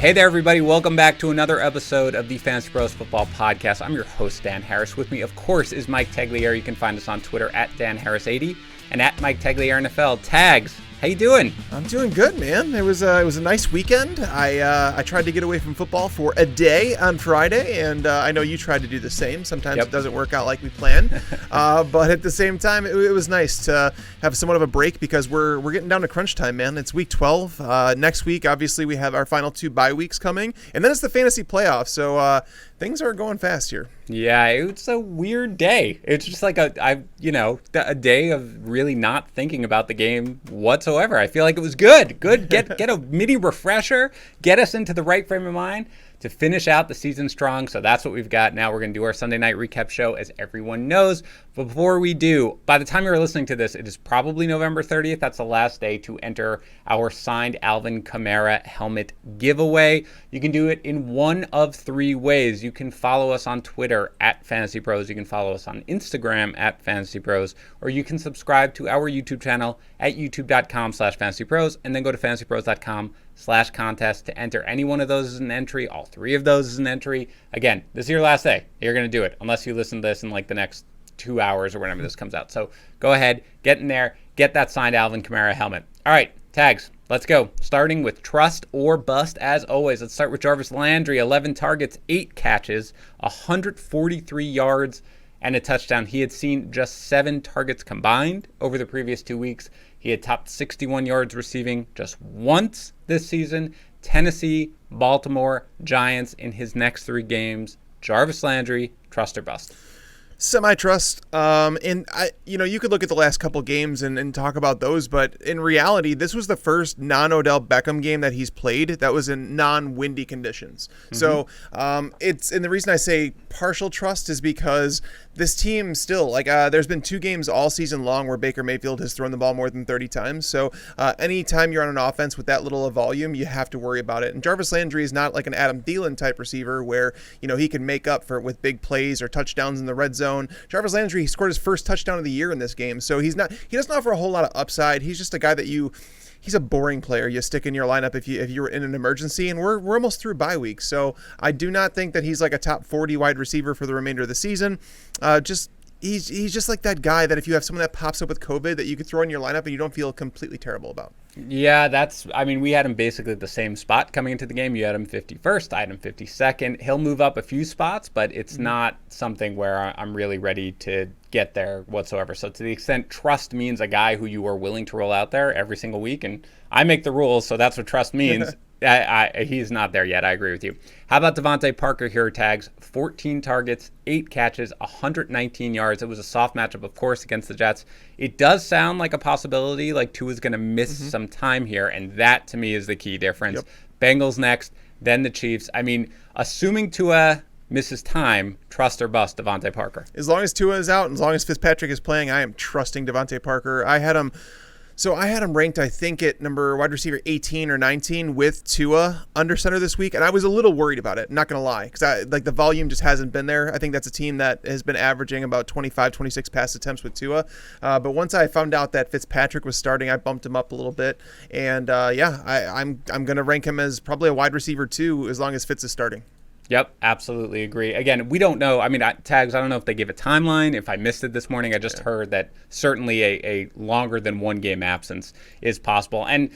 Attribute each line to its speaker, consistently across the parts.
Speaker 1: Hey there, everybody. Welcome back to another episode of the Fantasy Bros Football Podcast. I'm your host, Dan Harris. With me, of course, is Mike Tagliere. You can find us on Twitter at DanHarris80 and at Mike Tagliere NFL. Tags, how you doing?
Speaker 2: I'm doing good, man. It was a nice weekend. I tried to get away from football for a day on Friday, and I know you tried to do the same. Sometimes It doesn't work out like we planned, but at the same time, it was nice to have somewhat of a break because we're getting down to crunch time, man. It's week 12. Next week, obviously, we have our final 2 bye weeks coming, and then it's the fantasy playoffs. So things are going fast here.
Speaker 1: Yeah, it's a weird day. It's just like a day of really not thinking about the game whatsoever. I feel like it was good. Get a mini refresher, get us into the right frame of mind to finish out the season strong. So that's what we've got. Now we're going to do our Sunday night recap show, as everyone knows. But before we do, by the time you're listening to this, it is probably November 30th. That's the last day to enter our signed Alvin Kamara helmet giveaway. You can do it in one of 3 ways. You can follow us on Twitter at Fantasy Bros. You can follow us on Instagram at Fantasy Bros. Or you can subscribe to our YouTube channel at youtube.com/Fantasy Bros. And then go to fantasybros.com/contest to enter any one of those as an entry. All 3 of those as an entry. Again, this is your last day. You're going to do it unless you listen to this in like the next 2 hours or whenever this comes out. So go ahead, get in there, get that signed Alvin Kamara helmet. All right, Tags, let's go. Starting with trust or bust, as always. Let's start with Jarvis Landry. 11 targets, 8 catches, 143 yards, and a touchdown. He had seen just 7 targets combined over the previous 2 weeks. He had topped 61 yards receiving just once this season. Tennessee, Baltimore, Giants in his next 3 games. Jarvis Landry, trust or bust?
Speaker 2: Semi-trust, and you could look at the last couple games and talk about those, but in reality, this was the first non-Odell Beckham game that he's played that was in non-windy conditions. Mm-hmm. So and the reason I say partial trust is because this team still, there's been 2 games all season long where Baker Mayfield has thrown the ball more than 30 times. So anytime you're on an offense with that little of volume, you have to worry about it. And Jarvis Landry is not like an Adam Thielen type receiver where, he can make up for it with big plays or touchdowns in the red zone. Jarvis Landry, he scored his first touchdown of the year in this game. So he doesn't offer a whole lot of upside. He's just a guy that he's a boring player you stick in your lineup if you're in an emergency, and we're almost through bye week. So I do not think that he's like a top 40 wide receiver for the remainder of the season. He's just like that guy that if you have someone that pops up with COVID that you could throw in your lineup and you don't feel completely terrible about.
Speaker 1: Yeah, we had him basically at the same spot coming into the game. You had him 51st, I had him 52nd. He'll move up a few spots, but it's not something where I'm really ready to get there whatsoever. So to the extent trust means a guy who you are willing to roll out there every single week, and I make the rules, so that's what trust means. He's not there yet. I agree with you. How about DeVante Parker here, Tags? 14 targets, 8 catches, 119 yards. It was a soft matchup, of course, against the Jets. It does sound like a possibility, like Tua's going to miss some time here, and that, to me, is the key difference. Yep. Bengals next, then the Chiefs. Assuming Tua misses time, trust or bust DeVante Parker?
Speaker 2: As long as Tua is out and as long as Fitzpatrick is playing, I am trusting DeVante Parker. I had him ranked, I think, at wide receiver 18 or 19 with Tua under center this week, and I was a little worried about it, not going to lie, because the volume just hasn't been there. I think that's a team that has been averaging about 25, 26 pass attempts with Tua. But once I found out that Fitzpatrick was starting, I bumped him up a little bit, and I'm going to rank him as probably a wide receiver 2 as long as Fitz is starting.
Speaker 1: Yep, absolutely agree. Again, we don't know. Tags, I don't know if they give a timeline. If I missed it this morning, I just heard that certainly a longer than 1 game absence is possible. And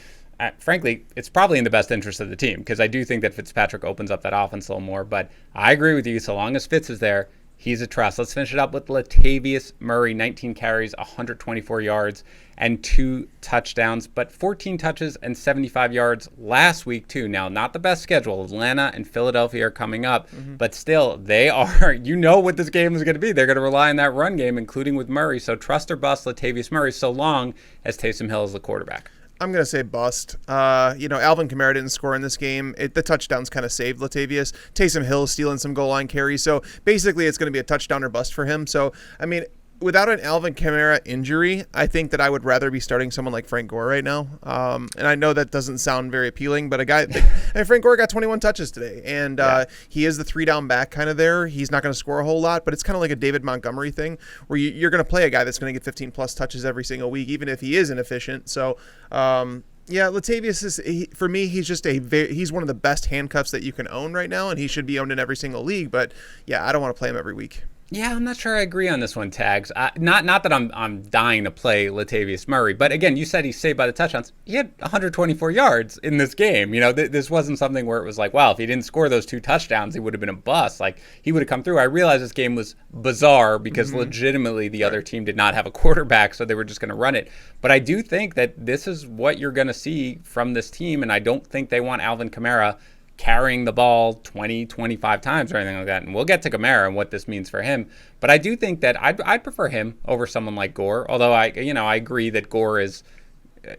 Speaker 1: frankly, it's probably in the best interest of the team because I do think that Fitzpatrick opens up that offense a little more. But I agree with you. So long as Fitz is there, he's a trust. Let's finish it up with Latavius Murray, 19 carries, 124 yards, and 2 touchdowns, but 14 touches and 75 yards last week too. Now, not the best schedule. Atlanta and Philadelphia are coming up, but still, they are, what this game is going to be. They're going to rely on that run game, including with Murray. So trust or bust Latavius Murray so long as Taysom Hill is the quarterback.
Speaker 2: I'm going to say bust. Alvin Kamara didn't score in this game. The touchdowns kind of saved Latavius. Taysom Hill stealing some goal line carries. So basically it's going to be a touchdown or bust for him. So, without an Alvin Kamara injury, I think that I would rather be starting someone like Frank Gore right now. And I know that doesn't sound very appealing, but Frank Gore got 21 touches today, and he is the 3-down back kind of there. He's not going to score a whole lot, but it's kind of like a David Montgomery thing where you're going to play a guy that's going to get 15-plus touches every single week, even if he is inefficient. So, Yeah, Latavius for me, he's just he's one of the best handcuffs that you can own right now, and he should be owned in every single league. But yeah, I don't want to play him every week.
Speaker 1: Yeah, I'm not sure I agree on this one, Tags. Not that I'm dying to play Latavius Murray, but again, you said he's saved by the touchdowns. He had 124 yards in this game. You know, this wasn't something where it was like, wow, if he didn't score those 2 touchdowns, he would have been a bust. Like, he would have come through. I realize this game was bizarre because legitimately the other team did not have a quarterback, so they were just going to run it. But I do think that this is what you're going to see from this team, and I don't think they want Alvin Kamara carrying the ball 20, 25 times or anything like that. And we'll get to Kamara and what this means for him. But I do think that I'd prefer him over someone like Gore. Although I agree that Gore is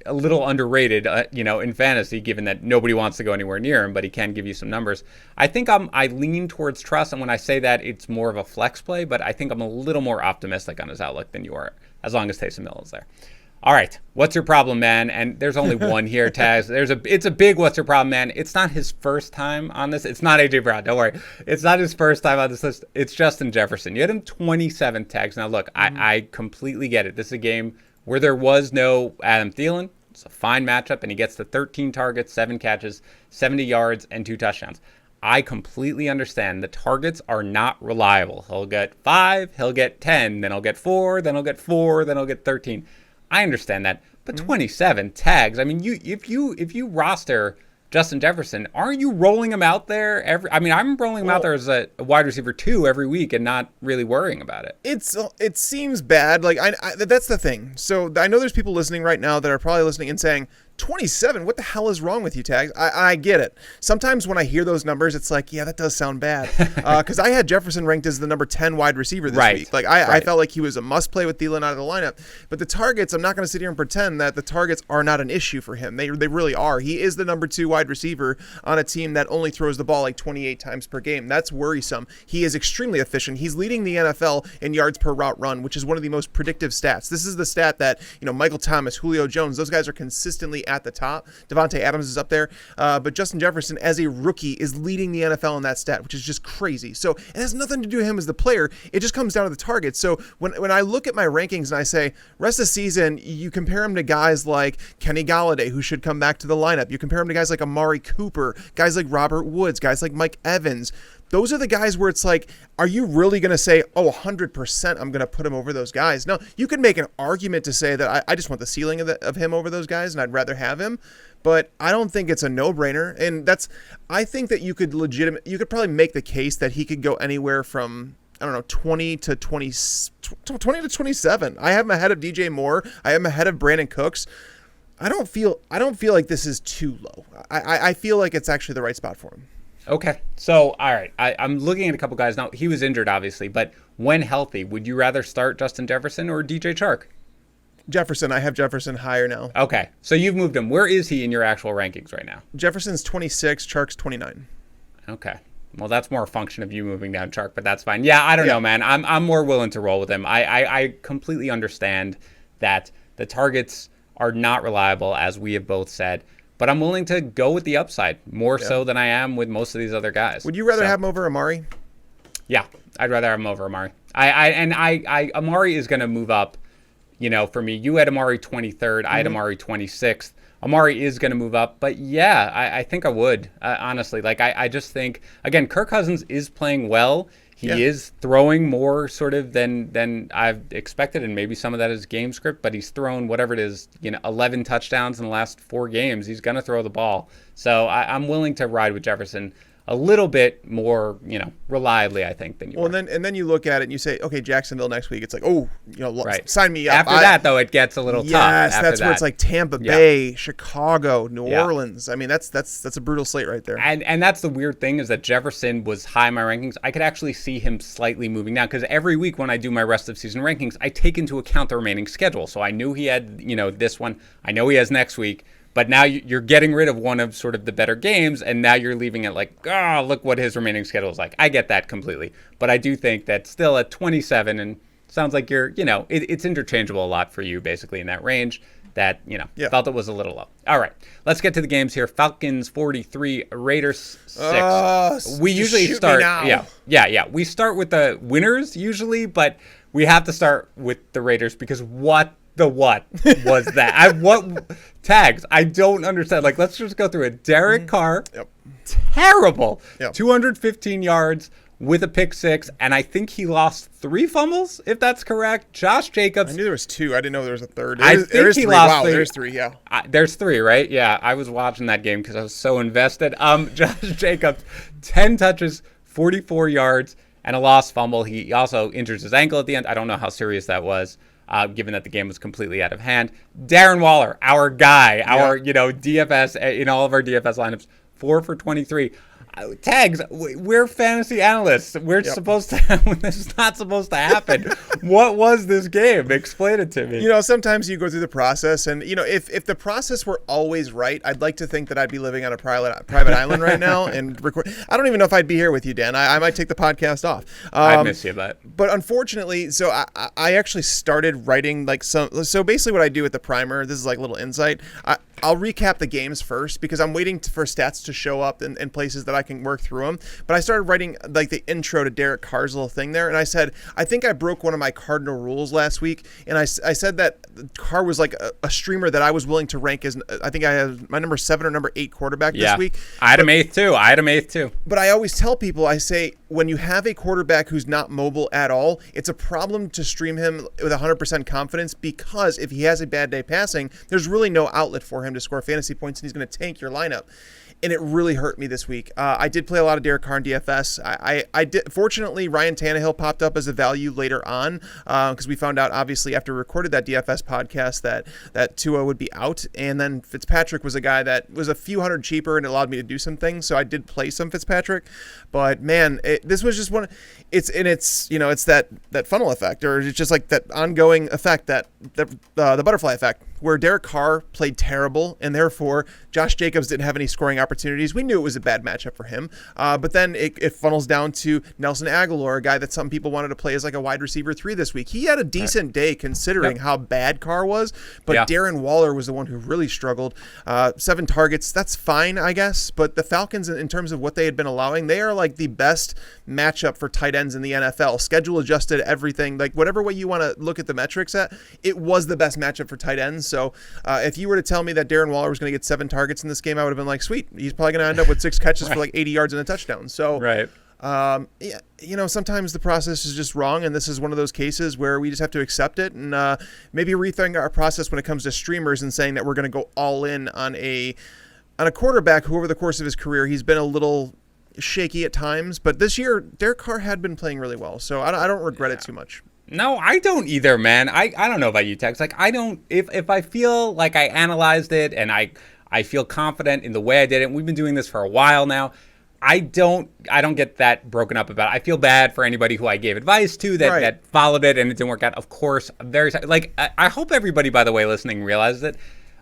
Speaker 1: a little underrated, in fantasy, given that nobody wants to go anywhere near him, but he can give you some numbers. I think I lean towards trust. And when I say that, it's more of a flex play, but I think I'm a little more optimistic on his outlook than you are, as long as Taysom Hill is there. All right, what's your problem, man? And there's only one here, Taz. It's a big what's your problem, man. It's not his first time on this. It's not AJ Brown, don't worry. It's not his first time on this list. It's Justin Jefferson. You had him 27 tags. Now, look, I completely get it. This is a game where there was no Adam Thielen. It's a fine matchup, and he gets to 13 targets, 7 catches, 70 yards, and 2 touchdowns. I completely understand the targets are not reliable. He'll get 5, he'll get 10, then he'll get 4, then he'll get 4, then he'll get 13. I understand that, but 27 tags. I mean, if you roster Justin Jefferson, aren't you rolling him out there I'm rolling him out there as a wide receiver 2 every week and not really worrying about it.
Speaker 2: It seems bad. Like that's the thing. So I know there's people listening right now that are probably listening and saying, 27, what the hell is wrong with you, Tags? I get it. Sometimes when I hear those numbers, it's like, yeah, that does sound bad. Because I had Jefferson ranked as the number 10 wide receiver this week. Like I felt like he was a must-play with Thielen out of the lineup. But the targets, I'm not going to sit here and pretend that the targets are not an issue for him. They really are. He is the number 2 wide receiver on a team that only throws the ball like 28 times per game. That's worrisome. He is extremely efficient. He's leading the NFL in yards per route run, which is one of the most predictive stats. This is the stat that, Michael Thomas, Julio Jones, those guys are consistently at the top. Devontae Adams is up there. But Justin Jefferson, as a rookie, is leading the NFL in that stat, which is just crazy. So it has nothing to do with him as the player. It just comes down to the targets. So when I look at my rankings and I say, rest of the season, you compare him to guys like Kenny Golladay, who should come back to the lineup. You compare him to guys like Amari Cooper, guys like Robert Woods, guys like Mike Evans. Those are the guys where it's like, are you really going to say, 100% I'm going to put him over those guys? Now, you could make an argument to say that I just want the ceiling of him over those guys, and I'd rather have him. But I don't think it's a no-brainer. And I think that you could probably make the case that he could go anywhere from, 20 to 27. I have him ahead of DJ Moore. I have him ahead of Brandon Cooks. I don't feel like this is too low. I feel like it's actually the right spot for him.
Speaker 1: Okay. So, all right. I'm looking at a couple guys now. He was injured, obviously, but when healthy, would you rather start Justin Jefferson or DJ Chark?
Speaker 2: Jefferson. I have Jefferson higher now.
Speaker 1: Okay. So you've moved him. Where is he in your actual rankings right now?
Speaker 2: Jefferson's 26, Chark's 29.
Speaker 1: Okay. Well, that's more a function of you moving down Chark, but that's fine. Yeah, I don't know, man. I'm more willing to roll with him. I completely understand that the targets are not reliable, as we have both said. But I'm willing to go with the upside more so than I am with most of these other guys.
Speaker 2: Would you rather have him over Amari?
Speaker 1: Yeah, I'd rather have him over Amari. Amari is going to move up, for me. You had Amari 23rd. I had Amari 26th. Amari is going to move up. But, yeah, I think I would, honestly. Like, I just think, again, Kirk Cousins is playing well. He is throwing more sort of than I've expected, and maybe some of that is game script, but he's thrown whatever it is, 11 touchdowns in the last 4 games. He's going to throw the ball. So I'm willing to ride with Jefferson a little bit more, reliably, I think, than you are.
Speaker 2: And then you look at it and you say, okay, Jacksonville next week. It's like,
Speaker 1: right.
Speaker 2: Sign me up.
Speaker 1: After that, though, it gets a little tough.
Speaker 2: Yes, that's where it's like Tampa Bay, Chicago, New Orleans. I mean, that's a brutal slate right there.
Speaker 1: And that's the weird thing is that Jefferson was high in my rankings. I could actually see him slightly moving down because every week when I do my rest of season rankings, I take into account the remaining schedule. So I knew he had, this one. I know he has next week. But now you're getting rid of one of sort of the better games, and now you're leaving it like, look what his remaining schedule is like. I get that completely. But I do think that still at 27, and sounds like you're, it's interchangeable a lot for you basically in that range that, felt it was a little low. All right, let's get to the games here. Falcons 43, Raiders 6. We usually start, we start with the winners usually, but we have to start with the Raiders because what the what was that? What tags? I don't understand. Like, let's just go through it. Derek Carr, terrible. 215 yards with a pick six, and I think he lost 3 fumbles, if that's correct. Josh Jacobs.
Speaker 2: I knew there was 2. I didn't know there was a third.
Speaker 1: There's 3. Wow,
Speaker 2: there's 3, yeah.
Speaker 1: There's 3, right? Yeah, I was watching that game because I was so invested. Josh Jacobs, 10 touches, 44 yards, and a lost fumble. He also injures his ankle at the end. I don't know how serious that was, given that the game was completely out of hand. Darren Waller, our guy, our DFS, in all of our DFS lineups, 4 for 23. Tags, we're fantasy analysts. We're supposed to, when this is not supposed to happen. What was this game? Explain it to me.
Speaker 2: Sometimes you go through the process, and if the process were always right, I'd like to think that I'd be living on a private island right now and record. I don't even know if I'd be here with you, Dan. I might take the podcast off.
Speaker 1: I'd miss you, but
Speaker 2: unfortunately, so I actually started writing so basically what I do with the primer. This is like a little insight. I'll recap the games first because I'm waiting for stats to show up in places that I can work through them. But I started writing like the intro to Derek Carr's little thing there. And I said, I think I broke one of my cardinal rules last week. And I said that Carr was like a streamer that I was willing to rank as, I think I have my number 7 or number 8 quarterback this week.
Speaker 1: I had him eighth too.
Speaker 2: But I always tell people, I say, when you have a quarterback who's not mobile at all, it's a problem to stream him with 100% confidence because if he has a bad day passing, there's really no outlet for him to score fantasy points, and he's going to tank your lineup. And it really hurt me this week. I did play a lot of Derek Carr in DFS. I did. Fortunately, Ryan Tannehill popped up as a value later on because we found out, obviously, after we recorded that DFS podcast that Tua would be out. And then Fitzpatrick was a guy that was a few hundred cheaper and it allowed me to do some things. So I did play some Fitzpatrick. But, man, this was just one. It's that funnel effect, or it's just like that ongoing effect, the butterfly effect, where Derek Carr played terrible, and therefore Josh Jacobs didn't have any scoring opportunities. We knew it was a bad matchup for him. But then it funnels down to Nelson Aguilar, a guy that some people wanted to play as like a wide receiver 3 this week. He had a decent day considering how bad Carr was, but Darren Waller was the one who really struggled. 7 targets, that's fine, I guess. But the Falcons, in terms of what they had been allowing, they are like the best matchup for tight ends in the NFL. Schedule adjusted, everything. Like whatever way you want to look at the metrics at, it was the best matchup for tight ends. So if you were to tell me that Darren Waller was going to get 7 targets in this game, I would have been like, sweet. He's probably going to end up with 6 catches for like 80 yards and a touchdown. So, sometimes the process is just wrong, and this is one of those cases where we just have to accept it and maybe rethink our process when it comes to streamers and saying that we're going to go all in on a quarterback who over the course of his career, he's been a little shaky at times. But this year, Derek Carr had been playing really well, so I don't regret it too much.
Speaker 1: No, I don't either, man. I don't know about you, Tex. Like, I don't, if I feel like I analyzed it and I feel confident in the way I did it, and we've been doing this for a while now, I don't get that broken up about it. I feel bad for anybody who I gave advice to that followed it and it didn't work out. Of course, I hope everybody, by the way, listening realizes it.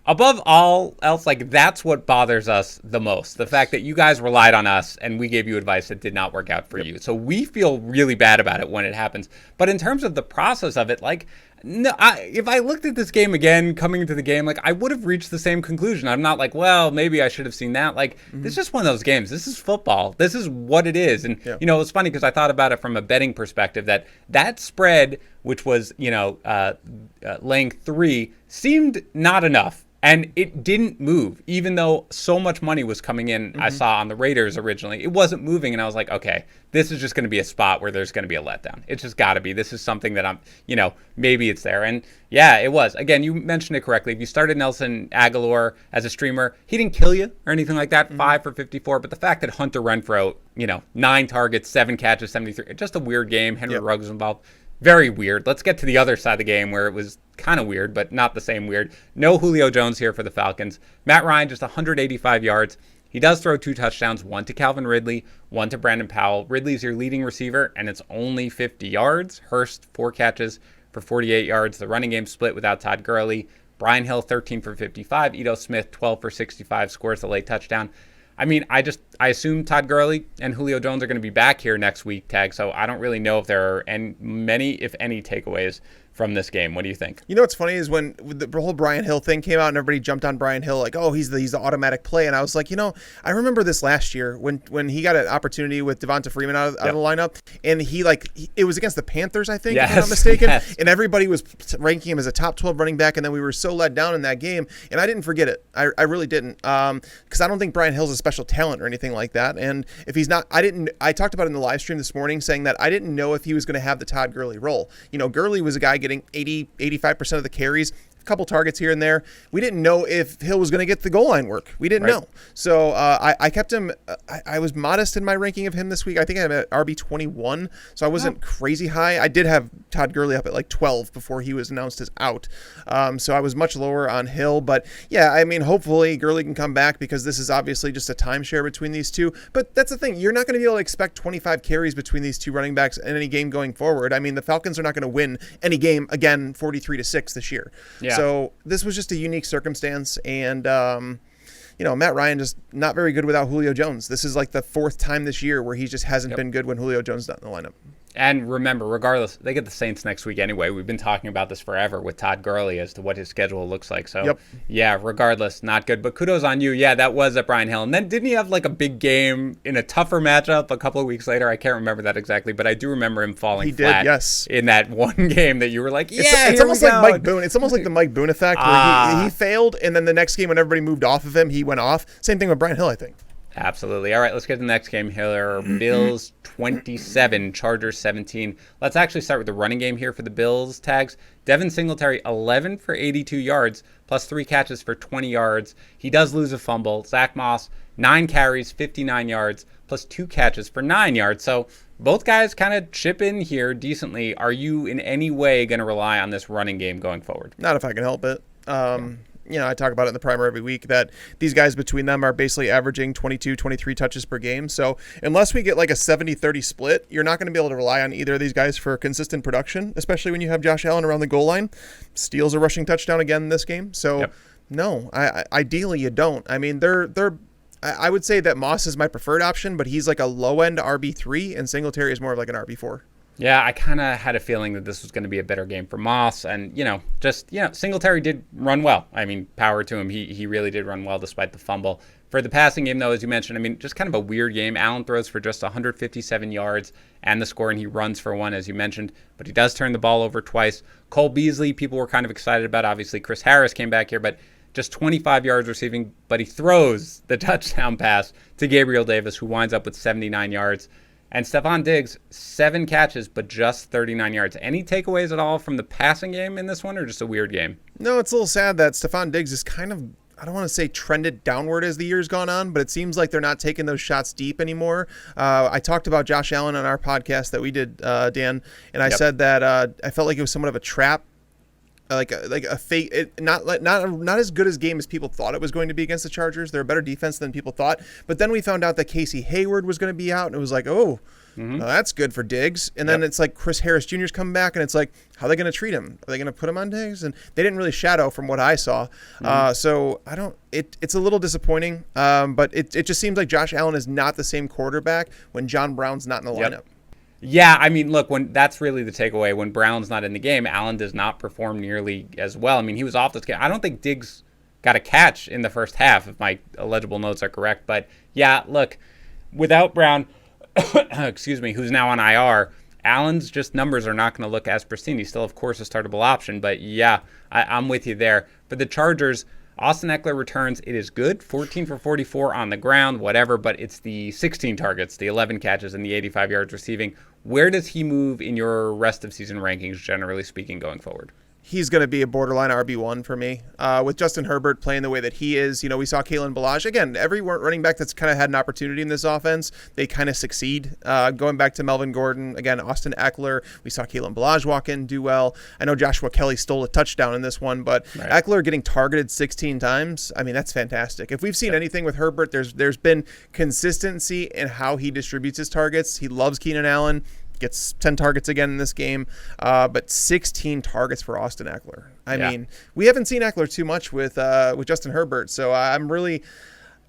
Speaker 1: Above all else, like, that's what bothers us the most. The fact that you guys relied on us and we gave you advice that did not work out for you. So we feel really bad about it when it happens. But in terms of the process of it, like, no, if I looked at this game again, coming into the game, like, I would have reached the same conclusion. I'm not like, well, maybe I should have seen that. Like, This is just one of those games. This is football. This is what it is. And, it was funny because I thought about it from a betting perspective that spread, which was, laying 3, seemed not enough. And it didn't move, even though so much money was coming in. I saw on the Raiders originally. It wasn't moving, and I was like, okay, this is just going to be a spot where there's going to be a letdown. It's just got to be. This is something that I'm, maybe it's there. And yeah, it was. Again, you mentioned it correctly. If you started Nelson Aguilar as a streamer, he didn't kill you or anything like that, 5 for 54. But the fact that Hunter Renfrow, 9 targets, 7 catches, 73, just a weird game. Henry Ruggs was involved. Very weird. Let's get to the other side of the game where it was kind of weird, but not the same weird. No Julio Jones here for the Falcons. Matt Ryan, just 185 yards. He does throw 2 touchdowns, 1 to Calvin Ridley, 1 to Brandon Powell. Ridley's your leading receiver, and it's only 50 yards. Hurst, 4 catches for 48 yards. The running game split without Todd Gurley. Brian Hill, 13 for 55. Ito Smith, 12 for 65, scores the late touchdown. I mean, I assume Todd Gurley and Julio Jones are going to be back here next week, Tag, so I don't really know if there are many, if any, takeaways from this game. What do you think?
Speaker 2: You know what's funny is when the whole Brian Hill thing came out and everybody jumped on Brian Hill like, oh, he's the automatic play. And I was like, I remember this last year when he got an opportunity with Devonta Freeman out of the lineup, and it was against the Panthers, I think, if I'm not mistaken. Yes. And everybody was ranking him as a top 12 running back, and then we were so let down in that game. And I didn't forget it. I really didn't, because I don't think Brian Hill's a special talent or anything like that. And if he's not, I talked about it in the live stream this morning, saying that I didn't know if he was going to have the Todd Gurley role. Gurley was a guy getting 85% of the carries, a couple targets here and there. We didn't know if Hill was going to get the goal line work. We didn't know. So I kept him. I was modest in my ranking of him this week. I think I'm at RB 21, so I wasn't crazy high. I did have Todd Gurley up at like 12 before he was announced as out. So I was much lower on Hill. But yeah, I mean, hopefully Gurley can come back, because this is obviously just a timeshare between these two. But that's the thing. You're not going to be able to expect 25 carries between these two running backs in any game going forward. I mean, the Falcons are not going to win any game again 43-6 this year. Yeah. So this was just a unique circumstance, and Matt Ryan just not very good without Julio Jones. This is like the fourth time this year where he just hasn't been good when Julio Jones is not in the lineup.
Speaker 1: And remember, regardless, they get the Saints next week anyway. We've been talking about this forever with Todd Gurley as to what his schedule looks like. So, yeah, regardless, not good. But kudos on you. Yeah, that was at Brian Hill. And then didn't he have like a big game in a tougher matchup a couple of weeks later? I can't remember that exactly, but I do remember him falling flat in that one game that you were like,
Speaker 2: it's almost like Mike Boone. It's almost like the Mike Boone effect, where he failed, and then the next game when everybody moved off of him, he went off. Same thing with Brian Hill, I think.
Speaker 1: Absolutely. All right, let's get to the next game here. Bills 27, Chargers 17. Let's actually start with the running game here for the Bills. Tags. Devin Singletary, 11 for 82 yards, plus 3 catches for 20 yards. He does lose a fumble. Zack Moss, 9 carries, 59 yards, plus 2 catches for 9 yards. So both guys kind of chip in here decently. Are you in any way going to rely on this running game going forward?
Speaker 2: Not if I can help it. I talk about it in the primer every week that these guys between them are basically averaging 22, 23 touches per game. So unless we get like a 70-30 split, you're not going to be able to rely on either of these guys for consistent production, especially when you have Josh Allen around the goal line. Steals a rushing touchdown again in this game. So no, ideally you don't. I mean, I would say that Moss is my preferred option, but he's like a low-end RB3, and Singletary is more of like an RB4.
Speaker 1: Yeah, I kind of had a feeling that this was going to be a better game for Moss. And, Singletary did run well. I mean, power to him. He really did run well despite the fumble. For the passing game, though, as you mentioned, I mean, just kind of a weird game. Allen throws for just 157 yards and the score, and he runs for 1, as you mentioned. But he does turn the ball over twice. Cole Beasley, people were kind of excited about. Obviously, Chris Harris came back here, but just 25 yards receiving. But he throws the touchdown pass to Gabriel Davis, who winds up with 79 yards. And Stefon Diggs, 7 catches, but just 39 yards. Any takeaways at all from the passing game in this one, or just a weird game?
Speaker 2: No, it's a little sad that Stefon Diggs is kind of, I don't want to say trended downward as the year's gone on, but it seems like they're not taking those shots deep anymore. I talked about Josh Allen on our podcast that we did, Dan, and I said that I felt like it was somewhat of a trap. Like a fake, not as good as game as people thought it was going to be against the Chargers. They're a better defense than people thought. But then we found out that Casey Hayward was going to be out, and it was like, well, that's good for Diggs. And then it's like Chris Harris Jr.'s come back, and it's like, how are they going to treat him? Are they going to put him on Diggs? And they didn't really shadow from what I saw. So I don't. It's a little disappointing. But it just seems like Josh Allen is not the same quarterback when John Brown's not in the lineup.
Speaker 1: Yeah, I mean, look, when that's really the takeaway. When Brown's not in the game, Allen does not perform nearly as well. I mean, he was off this game. I don't think Diggs got a catch in the first half, if my illegible notes are correct. But yeah, look, without Brown, excuse me, who's now on IR, Allen's just numbers are not going to look as pristine. He's still, of course, a startable option. But yeah, I'm with you there. For the Chargers, Austin Ekeler returns. It is good. 14 for 44 on the ground, whatever, but it's the 16 targets, the 11 catches, and the 85 yards receiving. Where does he move in your rest of season rankings, generally speaking, going forward?
Speaker 2: He's going to be a borderline RB1 for me. With Justin Herbert playing the way that he is, we saw Kalen Ballage. Again, every running back that's kind of had an opportunity in this offense, they kind of succeed. Going back to Melvin Gordon, again, Austin Ekeler, we saw Kalen Ballage walk in, do well. I know Joshua Kelly stole a touchdown in this one, but Ekeler getting targeted 16 times, I mean, that's fantastic. If we've seen anything with Herbert, there's been consistency in how he distributes his targets. He loves Keenan Allen. Gets 10 targets again in this game, but 16 targets for Austin Ekeler. I mean, we haven't seen Ekeler too much with Justin Herbert, so I'm really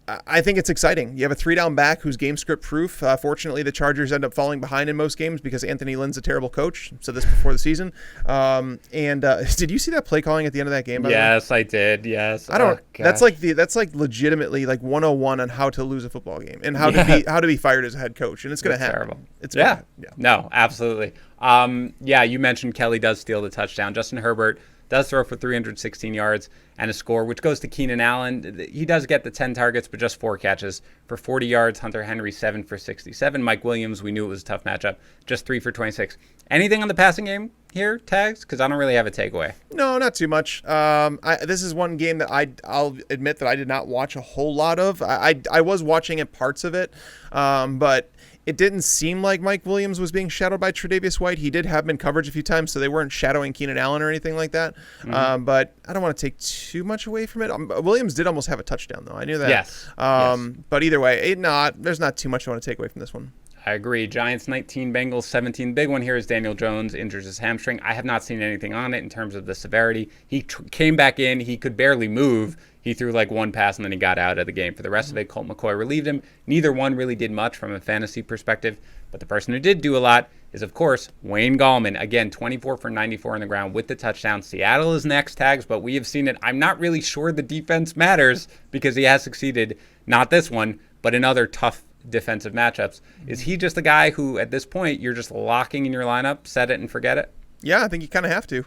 Speaker 2: I think it's exciting. You have a 3-down back who's game script proof. Fortunately, the Chargers end up falling behind in most games because Anthony Lynn's a terrible coach. Said this before the season. Did you see that play calling at the end of that game?
Speaker 1: Yes, I did. Yes.
Speaker 2: I don't. That's like legitimately like 101 on how to lose a football game and how to be fired as a head coach. And it's going to happen.
Speaker 1: Terrible. Yeah. No, absolutely. You mentioned Kelly does steal the touchdown. Justin Herbert does throw for 316 yards and a score, which goes to Keenan Allen. He does get the 10 targets, but just 4 catches for 40 yards. Hunter Henry, 7 for 67. Mike Williams, we knew it was a tough matchup, just 3 for 26. Anything on the passing game here, Tags? Because I don't really have a takeaway.
Speaker 2: No, not too much. This is one game that I'll admit that I did not watch a whole lot of. I was watching parts of it, but it didn't seem like Mike Williams was being shadowed by Tre'Davious White. He did have him in coverage a few times, so they weren't shadowing Keenan Allen or anything like that. But I don't want to take too much away from it. Williams did almost have a touchdown, though. I knew that.
Speaker 1: Yes.
Speaker 2: But either way, there's not too much I want to take away from this one.
Speaker 1: I agree. Giants 19, Bengals 17. Big one here is Daniel Jones injures his hamstring. I have not seen anything on it in terms of the severity. He came back in. He could barely move. He threw like one pass and then he got out of the game. For the rest of it, Colt McCoy relieved him. Neither one really did much from a fantasy perspective. But the person who did do a lot is, of course, Wayne Gallman. Again, 24 for 94 on the ground with the touchdown. Seattle is next, Tags, but we have seen it. I'm not really sure the defense matters because he has succeeded, not this one, but in other tough defensive matchups. Is he just a guy who, at this point, you're just locking in your lineup, set it and forget it?
Speaker 2: Yeah, I think you kind of have to.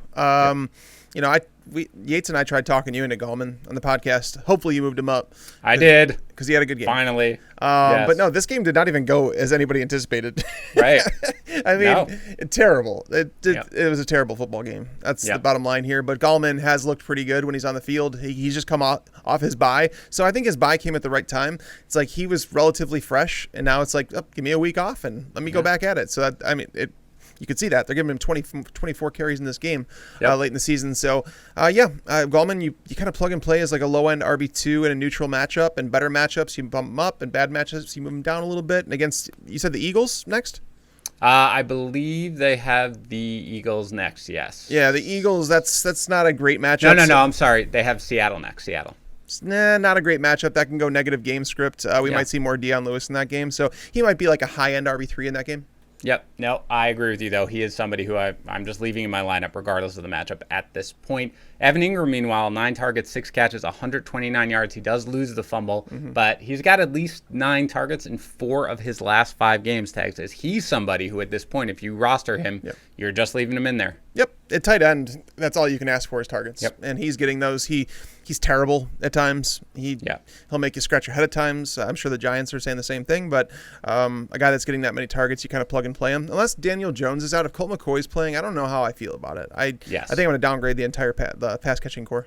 Speaker 2: Yates and I tried talking you into Gallman on the podcast. Hopefully you moved him up.
Speaker 1: I did.
Speaker 2: Because he had a good game.
Speaker 1: Finally.
Speaker 2: Yes. But no, this game did not even go as anybody anticipated.
Speaker 1: Right.
Speaker 2: I mean, terrible. It was a terrible football game. That's the bottom line here. But Gallman has looked pretty good when he's on the field. He's just come off his bye. So I think his bye came at the right time. It's like he was relatively fresh, and now it's like, give me a week off and let me go back at it. So, you could see that. They're giving him 24 carries in this game late in the season. So, Gallman, you kind of plug and play as like a low-end RB2 in a neutral matchup. And better matchups, you bump him up. And bad matchups, you move him down a little bit. And against, you said the Eagles next?
Speaker 1: I believe they have the Eagles next, yes.
Speaker 2: Yeah, the Eagles, that's not a great matchup.
Speaker 1: No, I'm sorry. They have Seattle next, Seattle.
Speaker 2: Not a great matchup. That can go negative game script. We might see more Deion Lewis in that game. So he might be like a high-end RB3 in that game.
Speaker 1: Yep. No, I agree with you, though. He is somebody who I'm just leaving in my lineup regardless of the matchup at this point. Evan Engram, meanwhile, 9 targets, 6 catches, 129 yards. He does lose the fumble, but he's got at least 9 targets in 4 of his last 5 games, Tags. Is he somebody who, at this point, if you roster him, you're just leaving him in there?
Speaker 2: Yep. At tight end, that's all you can ask for is targets.
Speaker 1: Yep.
Speaker 2: And he's getting those. He's Terrible at times. He'll make you scratch your head at times. I'm sure the Giants are saying the same thing, but a guy that's getting that many targets, you kind of plug and play him. Unless Daniel Jones is out, if Colt McCoy's playing, I don't know how I feel about it. I think I'm going to downgrade the entire pass catching core.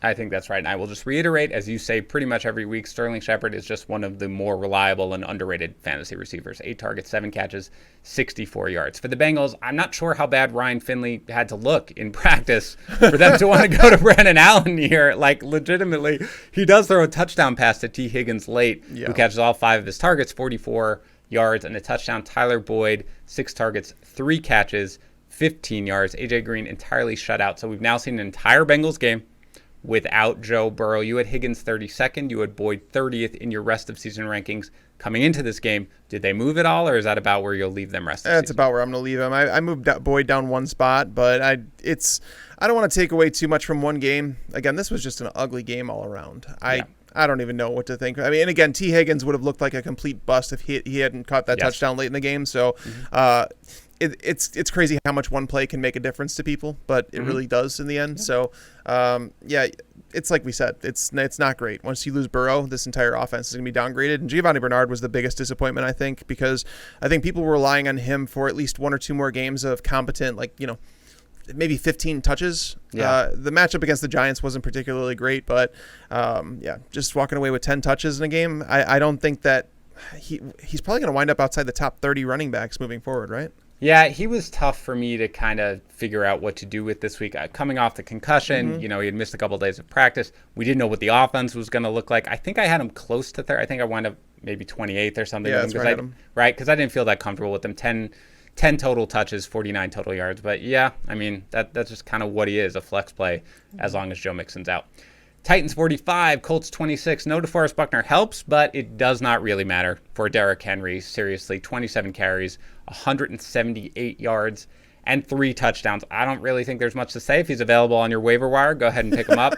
Speaker 1: I think that's right. And I will just reiterate, as you say pretty much every week, Sterling Shepard is just one of the more reliable and underrated fantasy receivers. 8 targets, 7 catches, 64 yards. For the Bengals, I'm not sure how bad Ryan Finley had to look in practice for them to want to go to Brandon Allen here. Like, legitimately, he does throw a touchdown pass to T. Higgins late, who catches all 5 of his targets, 44 yards and a touchdown. Tyler Boyd, 6 targets, 3 catches, 15 yards. A.J. Green entirely shut out. So we've now seen an entire Bengals game without Joe Burrow. You had Higgins 32nd. You had Boyd 30th in your rest of season rankings coming into this game. Did they move at all, or is that about where you'll leave them rest of season?
Speaker 2: That's about where I'm going to leave them. I moved Boyd down 1 spot, but I don't want to take away too much from one game. Again, this was just an ugly game all around. I don't even know what to think. I mean, and again, T. Higgins would have looked like a complete bust if he hadn't caught that touchdown late in the game. So it's crazy how much one play can make a difference to people, but it really does in the end. So, it's like we said, it's not great. Once you lose Burrow, this entire offense is going to be downgraded. And Giovanni Bernard was the biggest disappointment, I think, because I think people were relying on him for at least 1 or 2 more games of competent, maybe 15 touches. The matchup against the Giants wasn't particularly great, but just walking away with 10 touches in a game, I don't think that he's probably going to wind up outside the top 30 running backs moving forward, right?
Speaker 1: Yeah, he was tough for me to kind of figure out what to do with this week. Coming off the concussion, he had missed a couple of days of practice. We didn't know what the offense was going to look like. I think I had him close to 30. I think I wound up maybe 28th or something.
Speaker 2: Yeah, that's right.
Speaker 1: Because I didn't feel that comfortable with him. 10 total touches, 49 total yards. But yeah, I mean, that's just kind of what he is, a flex play, as long as Joe Mixon's out. Titans 45, Colts 26. No DeForest Buckner helps, but it does not really matter for Derrick Henry. Seriously, 27 carries, 178 yards, and 3 touchdowns. I don't really think there's much to say. If he's available on your waiver wire, go ahead and pick him up.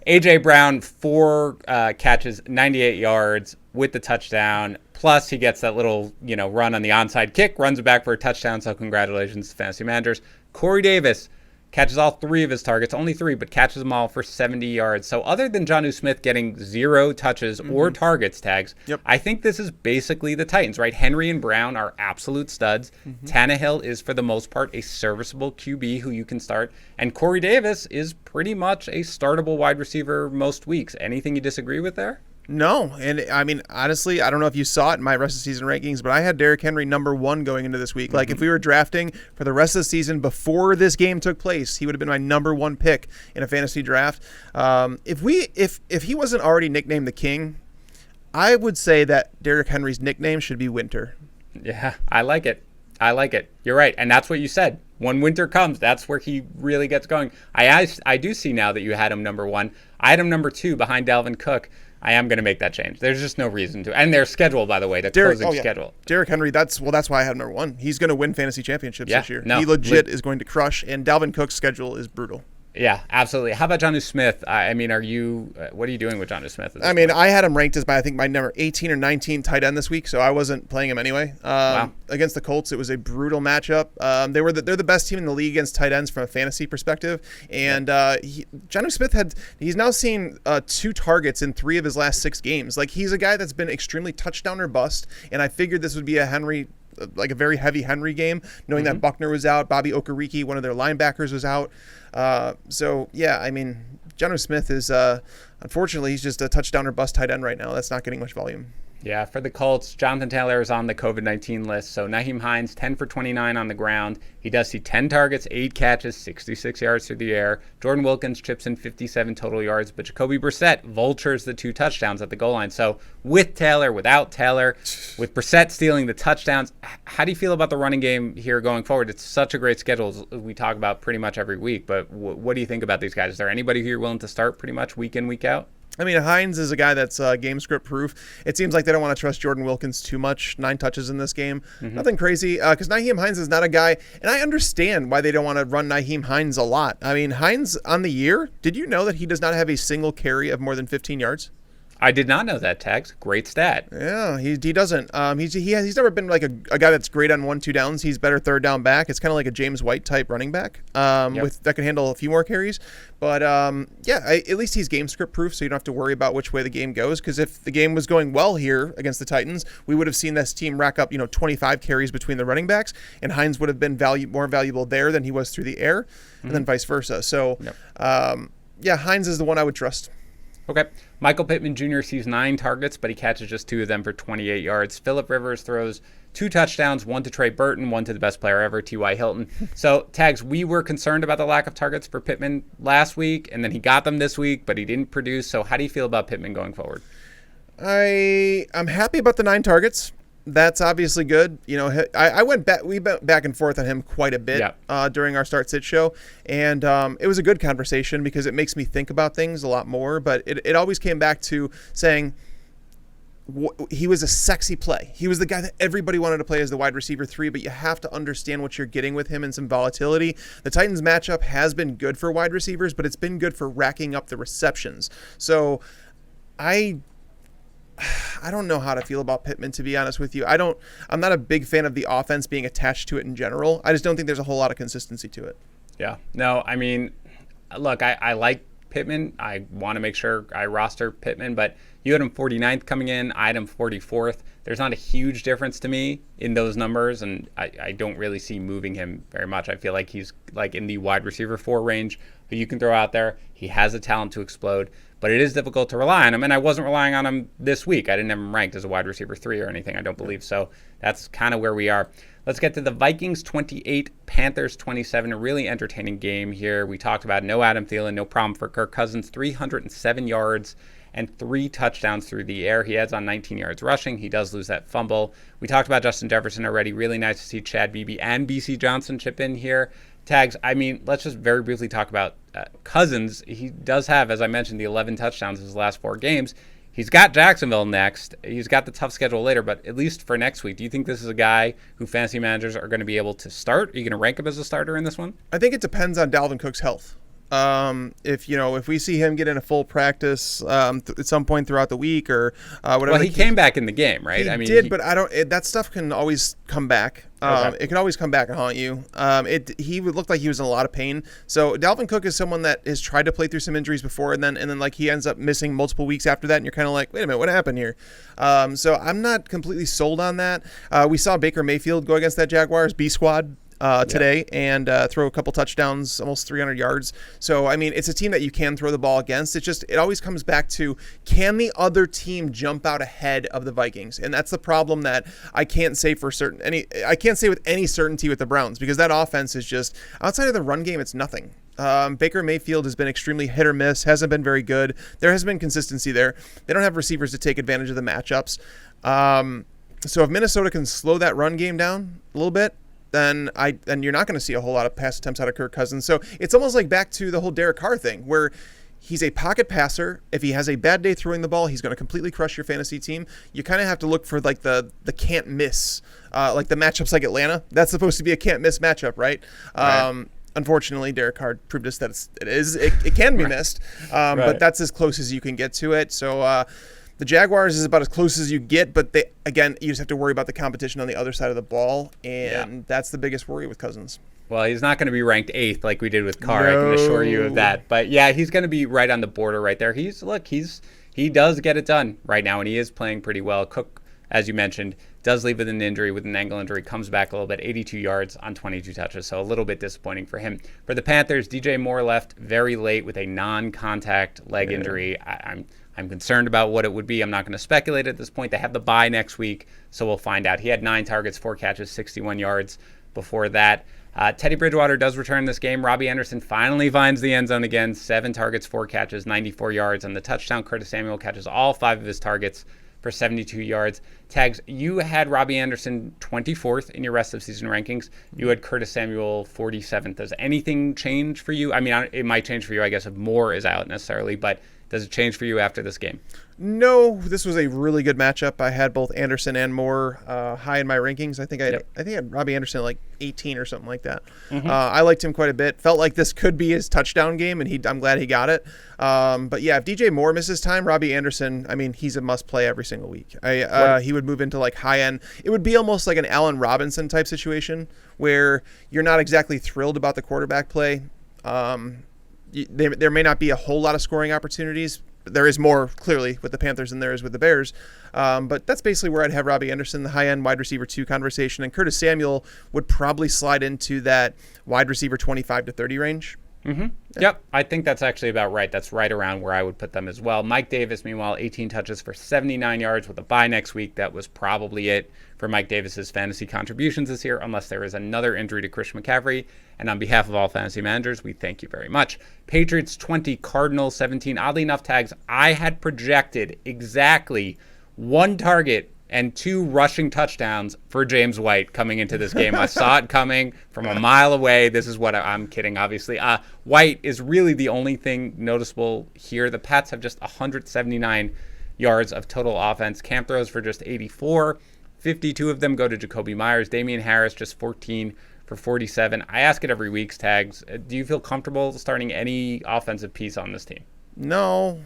Speaker 1: A.J. Brown, 4 catches, 98 yards with the touchdown. Plus, he gets that little, run on the onside kick, runs it back for a touchdown. So congratulations to fantasy managers. Corey Davis catches all 3 of his targets, only 3, but catches them all for 70 yards. So other than Jonnu Smith getting 0 touches or targets, Tags, I think this is basically the Titans, right? Henry and Brown are absolute studs. Tannehill is, for the most part, a serviceable QB who you can start. And Corey Davis is pretty much a startable wide receiver most weeks. Anything you disagree with there?
Speaker 2: No, and I mean, honestly, I don't know if you saw it in my rest of the season rankings, but I had Derrick Henry number 1 going into this week. Like, if we were drafting for the rest of the season before this game took place, he would have been my number 1 pick in a fantasy draft. If he wasn't already nicknamed the King, I would say that Derrick Henry's nickname should be Winter.
Speaker 1: Yeah, I like it. You're right, and that's what you said. When winter comes, that's where he really gets going. I do see now that you had him number 1. I had him number 2 behind Dalvin Cook. I am going to make that change. There's just no reason to. And their schedule, by the way, the closing schedule.
Speaker 2: Derrick Henry, that's why I had him number 1. He's going to win fantasy championships this year. He legit is going to crush, and Dalvin Cook's schedule is brutal.
Speaker 1: Yeah, absolutely. How about Jonnu Smith? I mean, what are you doing with Jonnu Smith?
Speaker 2: I mean, I had him ranked as my number 18 or 19 tight end this week, so I wasn't playing him anyway.
Speaker 1: Wow.
Speaker 2: Against the Colts, it was a brutal matchup. They're the best team in the league against tight ends from a fantasy perspective, and Jonnu Smith he's now seen 2 targets in 3 of his last 6 games. Like, he's a guy that's been extremely touchdown or bust, and I figured this would be a very heavy Henry game, knowing that Buckner was out, Bobby Okereke, one of their linebackers, was out. So yeah, I mean, Jonnu Smith is unfortunately he's just a touchdown or bust tight end right now. That's not getting much volume.
Speaker 1: Yeah, for the Colts, Jonathan Taylor is on the COVID-19 list. So Nyheim Hines, 10 for 29 on the ground. He does see 10 targets, 8 catches, 66 yards through the air. Jordan Wilkins chips in 57 total yards, but Jacoby Brissett vultures the 2 touchdowns at the goal line. So with Taylor, without Taylor, with Brissett stealing the touchdowns, how do you feel about the running game here going forward? It's such a great schedule we talk about pretty much every week, but what do you think about these guys? Is there anybody who you're willing to start pretty much week in, week out?
Speaker 2: I mean, Hines is a guy that's game script proof. It seems like they don't want to trust Jordan Wilkins too much. 9 touches in this game. Nothing crazy, because Nyheim Hines is not a guy, and I understand why they don't want to run Nyheim Hines a lot. I mean, Hines on the year, did you know that he does not have a single carry of more than 15 yards?
Speaker 1: I did not know that, Tags. Great stat.
Speaker 2: Yeah, he doesn't. He's never been like a guy that's great on 1-2 downs. He's better third down back. It's kind of like a James White type running back that can handle a few more carries. But at least he's game script proof, so you don't have to worry about which way the game goes. Because if the game was going well here against the Titans, we would have seen this team rack up 25 carries between the running backs, and Hines would have been more valuable there than he was through the air, and then vice versa. So Hines is the one I would trust.
Speaker 1: Okay. Michael Pittman Jr. sees 9 targets, but he catches just 2 of them for 28 yards. Phillip Rivers throws 2 touchdowns, 1 to Trey Burton, 1 to the best player ever, T.Y. Hilton. So, Tags, we were concerned about the lack of targets for Pittman last week, and then he got them this week, but he didn't produce. So how do you feel about Pittman going forward?
Speaker 2: I'm happy about the 9 targets. That's obviously good. We went back and forth on him quite a bit during our Start Sit show, and it was a good conversation because it makes me think about things a lot more, but it always came back to saying he was a sexy play. He was the guy that everybody wanted to play as the wide receiver 3, but you have to understand what you're getting with him and some volatility. The Titans matchup has been good for wide receivers, but it's been good for racking up the receptions. So I don't know how to feel about Pittman, to be honest with you. I'm not a big fan of the offense being attached to it in general. I just don't think there's a whole lot of consistency to it.
Speaker 1: Yeah. No, I mean, look, I like Pittman. I want to make sure I roster Pittman, but you had him 49th coming in. I had him 44th. There's not a huge difference to me in those numbers, and I don't really see moving him very much. I feel like he's like in the wide receiver 4 range who you can throw out there. He has the talent to explode, but it is difficult to rely on him, and I wasn't relying on him this week. I didn't have him ranked as a wide receiver 3 or anything, I don't believe. So that's kind of where we are. Let's get to the Vikings 28, Panthers 27. A really entertaining game here. We talked about no Adam Thielen, no problem for Kirk Cousins, 307 yards and 3 touchdowns through the air. He adds on 19 yards rushing. He does lose that fumble. We talked about Justin Jefferson already. Really nice to see Chad Beebe and BC Johnson chip in here. Tags, I mean, let's just very briefly talk about Cousins. He does have, as I mentioned, the 11 touchdowns in his last 4 games. He's got Jacksonville next. He's got the tough schedule later, but at least for next week, do you think this is a guy who fantasy managers are going to be able to start? Are you going to rank him as a starter in this one?
Speaker 2: I think it depends on Dalvin Cook's health. If we see him get in a full practice at some point throughout the week or whatever.
Speaker 1: Well, he came back in the game, right?
Speaker 2: He did, but that stuff can always come back.
Speaker 1: Okay.
Speaker 2: It can always come back and haunt you. He would look like he was in a lot of pain. So Dalvin Cook is someone that has tried to play through some injuries before, and then like he ends up missing multiple weeks after that, and you're kind of like, wait a minute, what happened here? So I'm not completely sold on that. We saw Baker Mayfield go against that Jaguars B squad today and throw a couple touchdowns, almost 300 yards. So, I mean, it's a team that you can throw the ball against. It always comes back to, can the other team jump out ahead of the Vikings? And that's the problem that I can't say for certain. I can't say with any certainty with the Browns, because that offense is just, outside of the run game, it's nothing. Baker Mayfield has been extremely hit or miss, hasn't been very good. There has been consistency there. They don't have receivers to take advantage of the matchups. So if Minnesota can slow that run game down a little bit, then you're not going to see a whole lot of pass attempts out of Kirk Cousins. So it's almost like back to the whole Derek Carr thing, where he's a pocket passer. If he has a bad day throwing the ball, he's going to completely crush your fantasy team. You kind of have to look for like the can't miss, like the matchups like Atlanta. That's supposed to be a can't miss matchup, right?
Speaker 1: Right.
Speaker 2: Unfortunately, Derek Carr proved us that it can be missed,
Speaker 1: Right.
Speaker 2: but that's as close as you can get to it. So the Jaguars is about as close as you get, but you just have to worry about the competition on the other side of the ball, and that's the biggest worry with Cousins.
Speaker 1: Well, he's not going to be ranked 8th like we did with Carr. No. I can assure you of that. But yeah, he's going to be right on the border right there. He does get it done right now, and he is playing pretty well. Cook, as you mentioned, does leave with an injury, with an ankle injury, comes back a little bit, 82 yards on 22 touches, so a little bit disappointing for him. For the Panthers, DJ Moore left very late with a non-contact leg injury. I'm concerned about what it would be. I'm not going to speculate at this point. They have the bye next week, so we'll find out. He had 9 targets, 4 catches, 61 yards before that. Teddy Bridgewater does return this game. Robbie Anderson finally finds the end zone again. 7 targets, 4 catches, 94 yards on the touchdown. Curtis Samuel catches all 5 of his targets for 72 yards. Tags, you had Robbie Anderson 24th in your rest of season rankings. You had Curtis Samuel 47th. Does anything change for you? I mean, it might change for you, I guess, if Moore is out necessarily, but does it change for you after this game?
Speaker 2: No, this was a really good matchup. I had both Anderson and Moore high in my rankings. I think I had Robbie Anderson at like 18 or something like that. Mm-hmm. I liked him quite a bit. Felt like this could be his touchdown game, and I'm glad he got it. But yeah, if DJ Moore misses time, Robbie Anderson, I mean, he's a must play every single week. He would move into like high end. It would be almost like an Allen Robinson type situation where you're not exactly thrilled about the quarterback play. There may not be a whole lot of scoring opportunities. There is more, clearly, with the Panthers than there is with the Bears. But that's basically where I'd have Robbie Anderson, the high-end wide receiver 2 conversation. And Curtis Samuel would probably slide into that wide receiver 25 to 30 range.
Speaker 1: Mm-hmm. Yep, I think that's actually about right. That's right around where I would put them as well. Mike Davis, meanwhile, 18 touches for 79 yards with a bye next week. That was probably it for Mike Davis's fantasy contributions this year, unless there is another injury to Christian McCaffrey. And on behalf of all fantasy managers, we thank you very much. Patriots 20, Cardinals 17. Oddly enough, Tags, I had projected exactly 1 target and 2 rushing touchdowns for James White coming into this game. I saw it coming from a mile away. This is what I'm kidding, obviously. White is really the only thing noticeable here. The Pats have just 179 yards of total offense. Cam throws for just 84. 52 of them go to Jacoby Myers. Damien Harris just 14 for 47. I ask it every week's Tags. Do you feel comfortable starting any offensive piece on this team?
Speaker 2: No.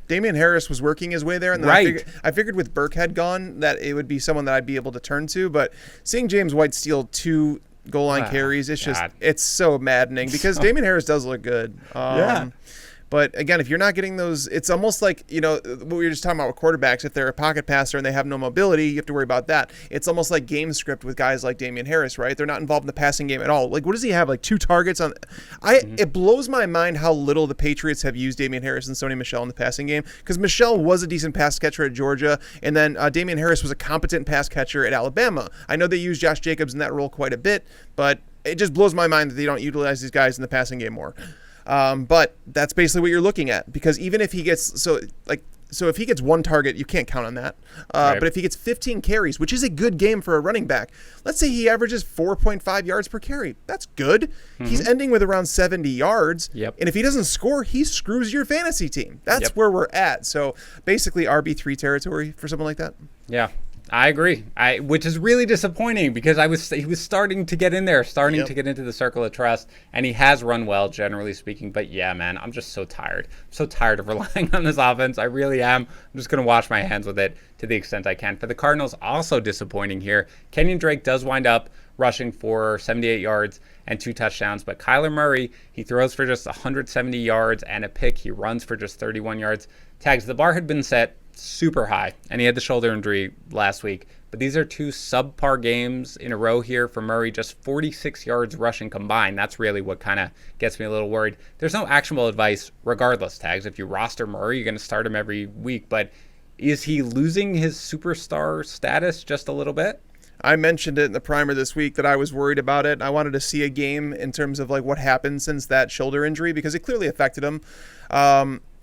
Speaker 2: Damien Harris was working his way there, and then
Speaker 1: right.
Speaker 2: I figured with Burkhead gone that it would be someone that I'd be able to turn to. But seeing James White steal 2 goal line carries, it's so maddening because Damien Harris does look good.
Speaker 1: Yeah.
Speaker 2: But again, if you're not getting those, it's almost like, what we were just talking about with quarterbacks. If they're a pocket passer and they have no mobility, you have to worry about that. It's almost like game script with guys like Damien Harris, right? They're not involved in the passing game at all. Like, what does he have? Like 2 targets on? It blows my mind how little the Patriots have used Damien Harris and Sony Michel in the passing game, because Michel was a decent pass catcher at Georgia, and then Damien Harris was a competent pass catcher at Alabama. I know they use Josh Jacobs in that role quite a bit, but it just blows my mind that they don't utilize these guys in the passing game more. But that's basically what you're looking at, because even if he gets So if he gets one target, you can't count on that.
Speaker 1: Right.
Speaker 2: But if he gets 15 carries, which is a good game for a running back, let's say he averages 4.5 yards per carry. That's good. He's ending with around 70 yards.
Speaker 1: Yep.
Speaker 2: And if he doesn't score, he screws your fantasy team. That's where we're at. So basically RB3 territory for someone like that.
Speaker 1: Yeah. I agree. Which is really disappointing because he was starting to get in there, starting to get into the circle of trust, and he has run well, generally speaking. But yeah, man, I'm just so tired. I'm so tired of relying on this offense. I really am. I'm just going to wash my hands with it to the extent I can. For the Cardinals, also disappointing here. Kenyon Drake does wind up rushing for 78 yards and 2 touchdowns, but Kyler Murray, he throws for just 170 yards and a pick. He runs for just 31 yards. Tags, the bar had been set super high, and he had the shoulder injury last week. But these are 2 subpar games in a row here for Murray, just 46 yards rushing combined. That's really what kind of gets me a little worried. There's no actionable advice regardless, Tags. If you roster Murray, you're going to start him every week. But is he losing his superstar status just a little bit?
Speaker 2: I mentioned it in the primer this week that I was worried about it. I wanted to see a game in terms of like what happened since that shoulder injury because it clearly affected him.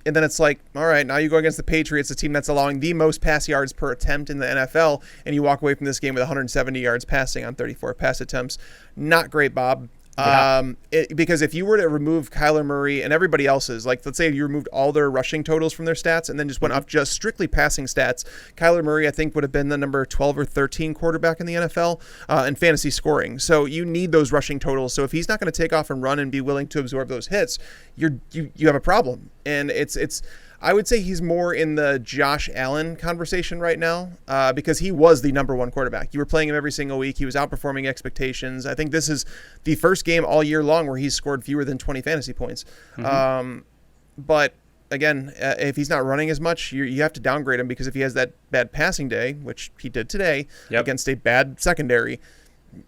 Speaker 2: And then it's like, all right, now you go against the Patriots, a team that's allowing the most pass yards per attempt in the NFL, and you walk away from this game with 170 yards passing on 34 pass attempts. Not great, Bob.
Speaker 1: Yeah.
Speaker 2: Because if you were to remove Kyler Murray and everybody else's, like let's say you removed all their rushing totals from their stats and then just went off just strictly passing stats, Kyler Murray, I think, would have been the number 12 or 13 quarterback in the NFL in fantasy scoring. So you need those rushing totals. So if he's not going to take off and run and be willing to absorb those hits, you have a problem. And it's I would say he's more in the Josh Allen conversation right now because he was the number 1 quarterback. You were playing him every single week. He was outperforming expectations. I think this is the first game all year long where he's scored fewer than 20 fantasy points. But again, if he's not running as much, you have to downgrade him because if he has that bad passing day, which he did today against a bad secondary,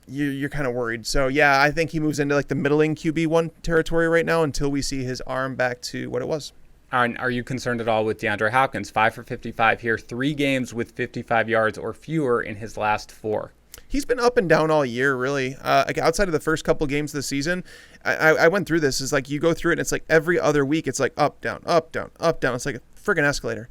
Speaker 2: you're kind of worried. So yeah, I think he moves into like the middling QB1 territory right now until we see his arm back to what it was.
Speaker 1: Are you concerned at all with DeAndre Hopkins? 5 for 55 here, 3 games with 55 yards or fewer in his last 4.
Speaker 2: He's been up and down all year, really. Outside of the first couple games of the season, I went through this. It's like you go through it, and it's like every other week, it's like up, down, up, down, up, down. It's like a friggin' escalator.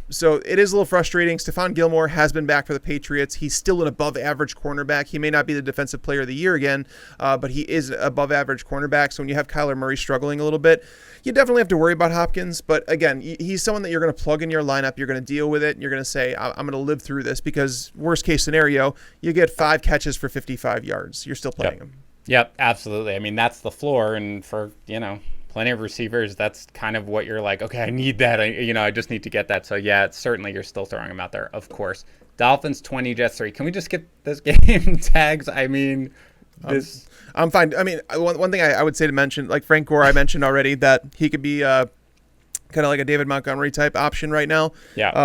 Speaker 2: So it is a little frustrating. Stephon Gilmore has been back for the Patriots. He's still an above-average cornerback. He may not be the Defensive Player of the Year again, but he is above-average cornerback. So when you have Kyler Murray struggling a little bit, you definitely have to worry about Hopkins. But again, he's someone that you're going to plug in your lineup. You're going to deal with it. And you're going to say, I'm going to live through this because worst-case scenario, you get 5 catches for 55 yards. You're still playing him.
Speaker 1: Yep, absolutely. I mean, that's the floor. And for, plenty of receivers, that's kind of what you're like, okay, I need that. I just need to get that. So, yeah, certainly you're still throwing them out there, of course. Dolphins 20, Jets 3. Can we just skip this game, Tags? I mean, this...
Speaker 2: I'm fine. I mean, one thing I would say to mention, like Frank Gore, I mentioned already that he could be kind of like a David Montgomery type option right now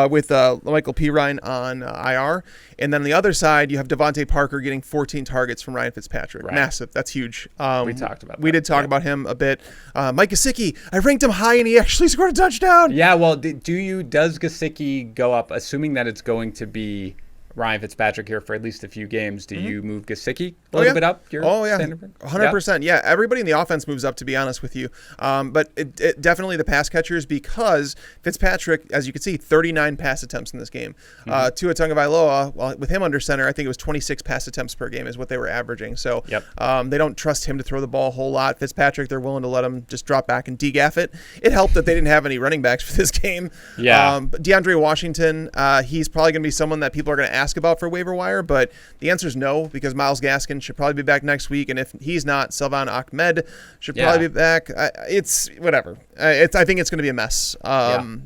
Speaker 2: with Michael Pirine on IR. And then on the other side, you have DeVante Parker getting 14 targets from Ryan Fitzpatrick. Right. Massive. That's huge.
Speaker 1: We talked about that.
Speaker 2: We did talk about him a bit. Mike Gesicki, I ranked him high and he actually scored a touchdown.
Speaker 1: Yeah, well, does Gesicki go up, assuming that it's going to be Ryan Fitzpatrick here for at least a few games? Do you move Gesicki a little bit up?
Speaker 2: 100%. Yeah, everybody in the offense moves up, to be honest with you. But it definitely the pass catchers, because Fitzpatrick, as you can see, 39 pass attempts in this game. Tua Tagovailoa, well, with him under center, I think it was 26 pass attempts per game is what they were averaging. So they don't trust him to throw the ball a whole lot. Fitzpatrick, they're willing to let him just drop back and degaff it. It helped that they didn't have any running backs for this game. But DeAndre Washington, he's probably going to be someone that people are going to ask about for waiver wire, but the answer is no, because Myles Gaskin should probably be back next week, and if he's not, Salvon Ahmed should probably be back. It's whatever. I think it's going to be a mess.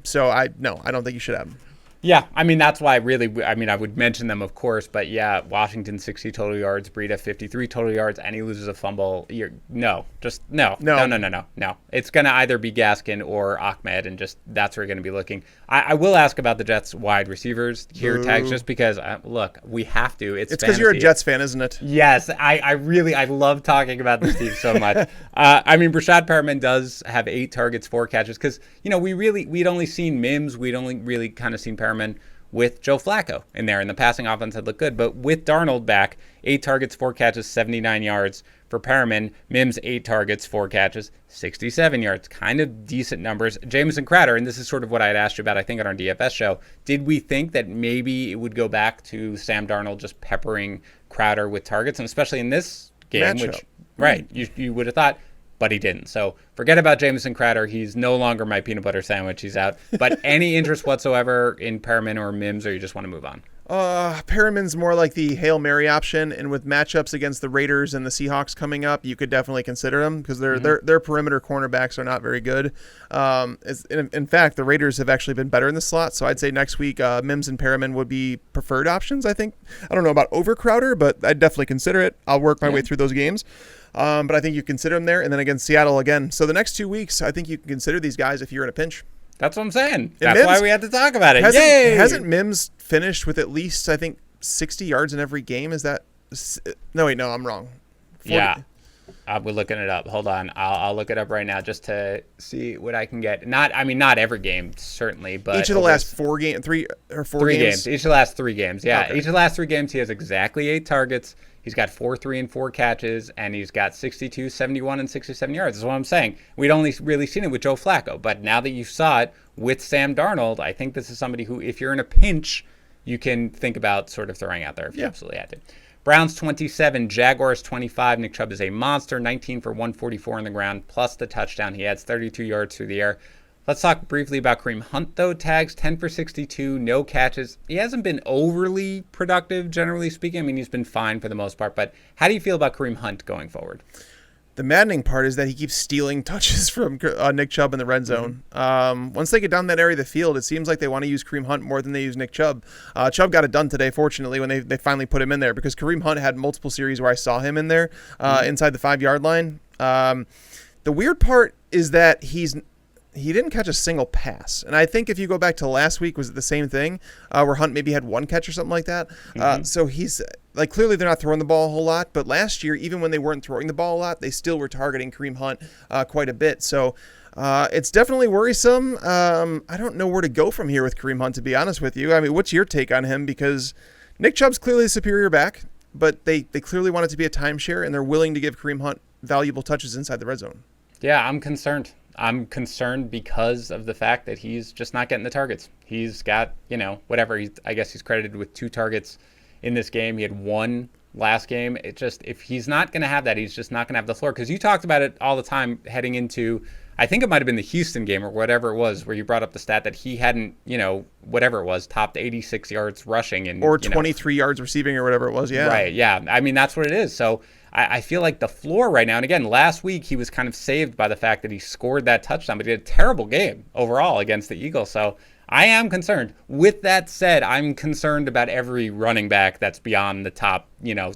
Speaker 2: So I don't think you should have him.
Speaker 1: Yeah, I mean, that's why I would mention them, of course, but yeah, Washington 60 total yards, Breida 53 total yards, and he loses a fumble. No. It's going to either be Gaskin or Ahmed, and just that's where you're going to be looking. I will ask about the Jets wide receivers here, Tags, just because, look, we have to. It's
Speaker 2: because you're a Jets fan, isn't it?
Speaker 1: Yes, I love talking about this team so much. I mean, Brashad Perriman does have 8 targets, 4 catches, because, we'd only seen Mims, we'd only really kind of seen Perriman with Joe Flacco in there, and the passing offense had looked good. But with Darnold back, 8 targets, 4 catches, 79 yards for Perriman. Mims, 8 targets, 4 catches, 67 yards. Kind of decent numbers. Jamison Crowder, and this is sort of what I had asked you about, I think, on our DFS show. Did we think that maybe it would go back to Sam Darnold just peppering Crowder with targets, and especially in this game,
Speaker 2: Matchup.
Speaker 1: which, right, you would have thought, but he didn't. So forget about Jamison Crowder. He's no longer my peanut butter sandwich. He's out. But any interest whatsoever in Perriman or Mims, or you just want to move on?
Speaker 2: Perriman's more like the Hail Mary option, and with matchups against the Raiders and the Seahawks coming up, you could definitely consider them because their perimeter cornerbacks are not very good. In fact, the Raiders have actually been better in the slot, so I'd say next week Mims and Perriman would be preferred options, I think. I don't know about over Crowder, but I'd definitely consider it. I'll work my way through those games. But I think you consider them there, and then against Seattle again. So the next 2 weeks, I think you can consider these guys if you're in a pinch.
Speaker 1: That's what I'm saying.
Speaker 2: And
Speaker 1: That's
Speaker 2: Mims,
Speaker 1: why we had to talk about it.
Speaker 2: Hasn't Mims finished with at least, I think, 60 yards in every game? Is that... No, wait, no, I'm wrong.
Speaker 1: 40. Yeah. We're looking it up. Hold on. I'll look it up right now just to see what I can get. Not every game, certainly, but...
Speaker 2: Each of the last 4 games? 3 or 4 games?
Speaker 1: Each of the last 3 games, yeah.
Speaker 2: Okay.
Speaker 1: Each of the last 3 games, he has exactly 8 targets. He's got 4, 3, and 4 catches, and he's got 62, 71, and 67 yards. That's what I'm saying. We'd only really seen it with Joe Flacco, but now that you saw it with Sam Darnold, I think this is somebody who, if you're in a pinch, you can think about sort of throwing out there if you absolutely had to. Browns 27, Jaguars 25. Nick Chubb is a monster, 19 for 144 on the ground, plus the touchdown. He adds 32 yards through the air. Let's talk briefly about Kareem Hunt, though. Tags 10 for 62, no catches. He hasn't been overly productive, generally speaking. I mean, he's been fine for the most part. But how do you feel about Kareem Hunt going forward?
Speaker 2: The maddening part is that he keeps stealing touches from Nick Chubb in the red zone. Once they get down that area of the field, it seems like they want to use Kareem Hunt more than they use Nick Chubb. Chubb got it done today, fortunately, when they finally put him in there, because Kareem Hunt had multiple series where I saw him in there inside the 5-yard line. The weird part is that he didn't catch a single pass. And I think if you go back to last week, was it the same thing where Hunt maybe had 1 catch or something like that? So he's like, clearly they're not throwing the ball a whole lot, but last year, even when they weren't throwing the ball a lot, they still were targeting Kareem Hunt quite a bit. So it's definitely worrisome. I don't know where to go from here with Kareem Hunt, to be honest with you. I mean, what's your take on him? Because Nick Chubb's clearly a superior back, but they clearly want it to be a timeshare, and they're willing to give Kareem Hunt valuable touches inside the red zone.
Speaker 1: Yeah, I'm concerned. I'm concerned because of the fact that he's just not getting the targets. He's got, whatever. I guess he's credited with 2 targets in this game. He had 1 last game. It just, if he's not going to have that, he's just not going to have the floor. Because you talked about it all the time heading into, I think it might have been the Houston game or whatever it was, where you brought up the stat that he hadn't, whatever it was, topped 86 yards rushing. Or
Speaker 2: 23 yards receiving or whatever it was, yeah.
Speaker 1: Right, yeah. I mean, that's what it is. So I feel like the floor right now, and again, last week he was kind of saved by the fact that he scored that touchdown, but he had a terrible game overall against the Eagles. So I am concerned. With that said, I'm concerned about every running back that's beyond the top,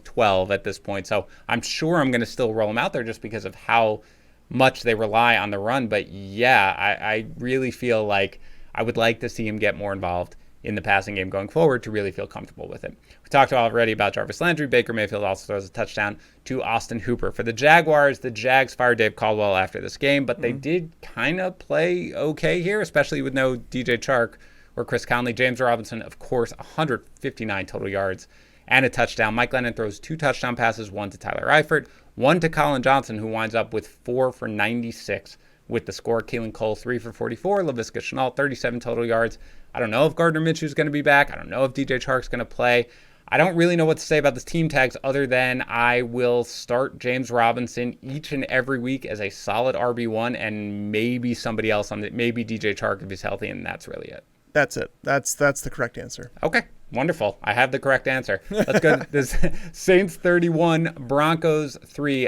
Speaker 1: 12 at this point. So I'm sure I'm going to still roll him out there just because of how much they rely on the run. But yeah, I really feel like I would like to see him get more involved in the passing game going forward to really feel comfortable with it. We talked already about Jarvis Landry. Baker Mayfield also throws a touchdown to Austin Hooper. For the Jaguars, the Jags fired Dave Caldwell after this game, but they did kind of play okay here, especially with no DJ Chark or Chris Conley. James Robinson, of course, 159 total yards and a touchdown. Mike Lennon throws 2 touchdown passes, 1 to Tyler Eifert, 1 to Colin Johnson, who winds up with 4 for 96 with the score. Keelan Cole, 3 for 44. Laviska Shenault, 37 total yards. I don't know if Gardner Minshew is going to be back. I don't know if DJ Chark's going to play. I don't really know what to say about this team tags other than I will start James Robinson each and every week as a solid RB1 and maybe somebody else on maybe DJ Chark if he's healthy, and that's really it.
Speaker 2: That's it. That's the correct answer.
Speaker 1: Okay, wonderful. I have the correct answer. Let's go to this. Saints 31, Broncos 3.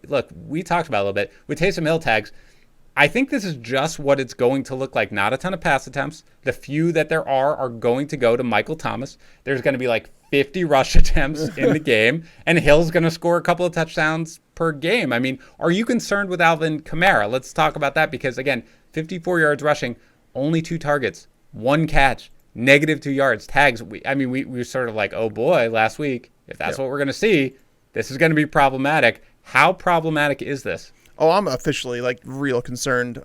Speaker 1: Look, we talked about it a little bit. With Taysom Hill tags, I think this is just what it's going to look like. Not a ton of pass attempts. The few that there are going to go to Michael Thomas. There's going to be like 50 rush attempts in the game, and Hill's going to score a couple of touchdowns per game. I mean, are you concerned with Alvin Kamara? Let's talk about that because, again, 54 yards rushing, only 2 targets, 1 catch, -2 yards. Tags, we were sort of like, oh boy, last week, if that's what we're going to see, this is going to be problematic. How problematic is this?
Speaker 2: Oh, I'm officially real concerned.